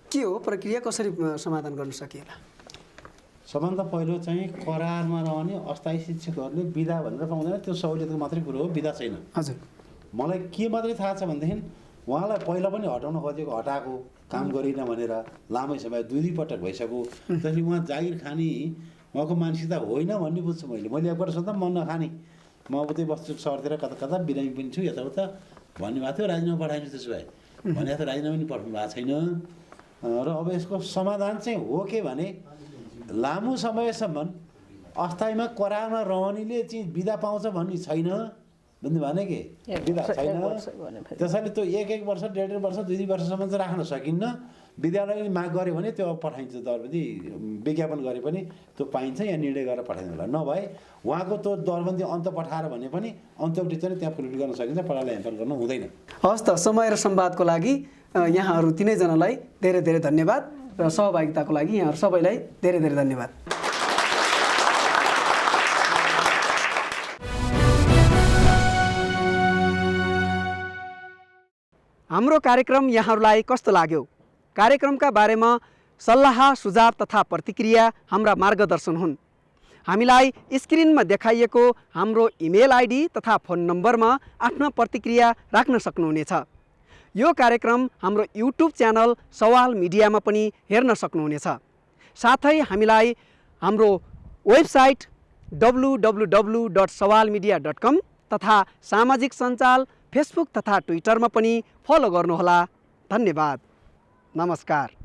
के हो प्रक्रिया, कसरी समाधान गर्न सकिएला?
सबभन्दा पहिलो चाहिँ करारमा रहने अस्थायी शिक्षकहरूले बिदा भनेर पाउँदैन, त्यो सहुलियतको मात्रै कुरो हो, बिदा छैन।
हजुर,
मलाई के मात्रै थाहा छ भनेदेखि उहाँलाई पहिला पनि हटाउन खोजेको, हटाएको, काम गरिनँ भनेर लामै समय 2 पटक भइसक्यो। त्यसरी उहाँ जागिर खाने उहाँको मानसिकता होइन भन्ने बुझ्छु मैले एकपल्ट सोध्दा म नखाने, म उतै बस्छु सहरतिर, कता कता बिरामी पनि छु यताउता भन्नुभएको थियो, राजीनामा पठाइन्छ त्यसो भए भने त राजीनामा पनि पठाउनु भएको छैन। र अब यसको समाधान चाहिँ हो के भने लामो समयसम्म अस्थायीमा करारमा रहनेले चाहिँ बिदा पाउँछ भन्ने छैन भन्ने भने के बिदा छैन। त्यसैले त्यो 1 वर्ष 1.5 वर्ष 2 वर्षसम्म चाहिँ राख्न सकिन्न। विद्यालयले माग गर्यो भने त्यो पठाइन्छ, दरबन्दी विज्ञापन गरे पनि त्यो पाइन्छ या निर्णय गरेर पठाइदिनु होला। नभए उहाँको त्यो दरबन्दी अन्त पठाएर भने पनि अन्त्यवधि चाहिँ त्यहाँ फुलफिल गर्न सकिन्छ, पढाइलाई ह्याम्पर गर्नु हुँदैन।
हस् त, समय र संवादको लागि यहाँहरू तीनैजनालाई धेरै धेरै धन्यवाद र सहभागिताको लागि यहाँहरू सबैलाई धेरै धेरै धन्यवाद। हाम्रो कार्यक्रम यहाँहरूलाई कस्तो लाग्यो? कार्यक्रमका बारेमा सल्लाह सुझाव तथा प्रतिक्रिया हाम्रा मार्गदर्शन हुन्। हामीलाई स्क्रिनमा देखाइएको हाम्रो इमेल आइडी तथा फोन नम्बरमा आफ्नो प्रतिक्रिया राख्न सक्नुहुनेछ। यो कार्यक्रम हाम्रो युट्युब च्यानल सवाल मिडियामा पनि हेर्न सक्नुहुनेछ। साथै हामीलाई हाम्रो वेबसाइट www.sawalmedia.com तथा सामाजिक सञ्जाल फेसबुक तथा ट्विटरमा पनि फलो गर्नुहोला। धन्यवाद। नमस्कार।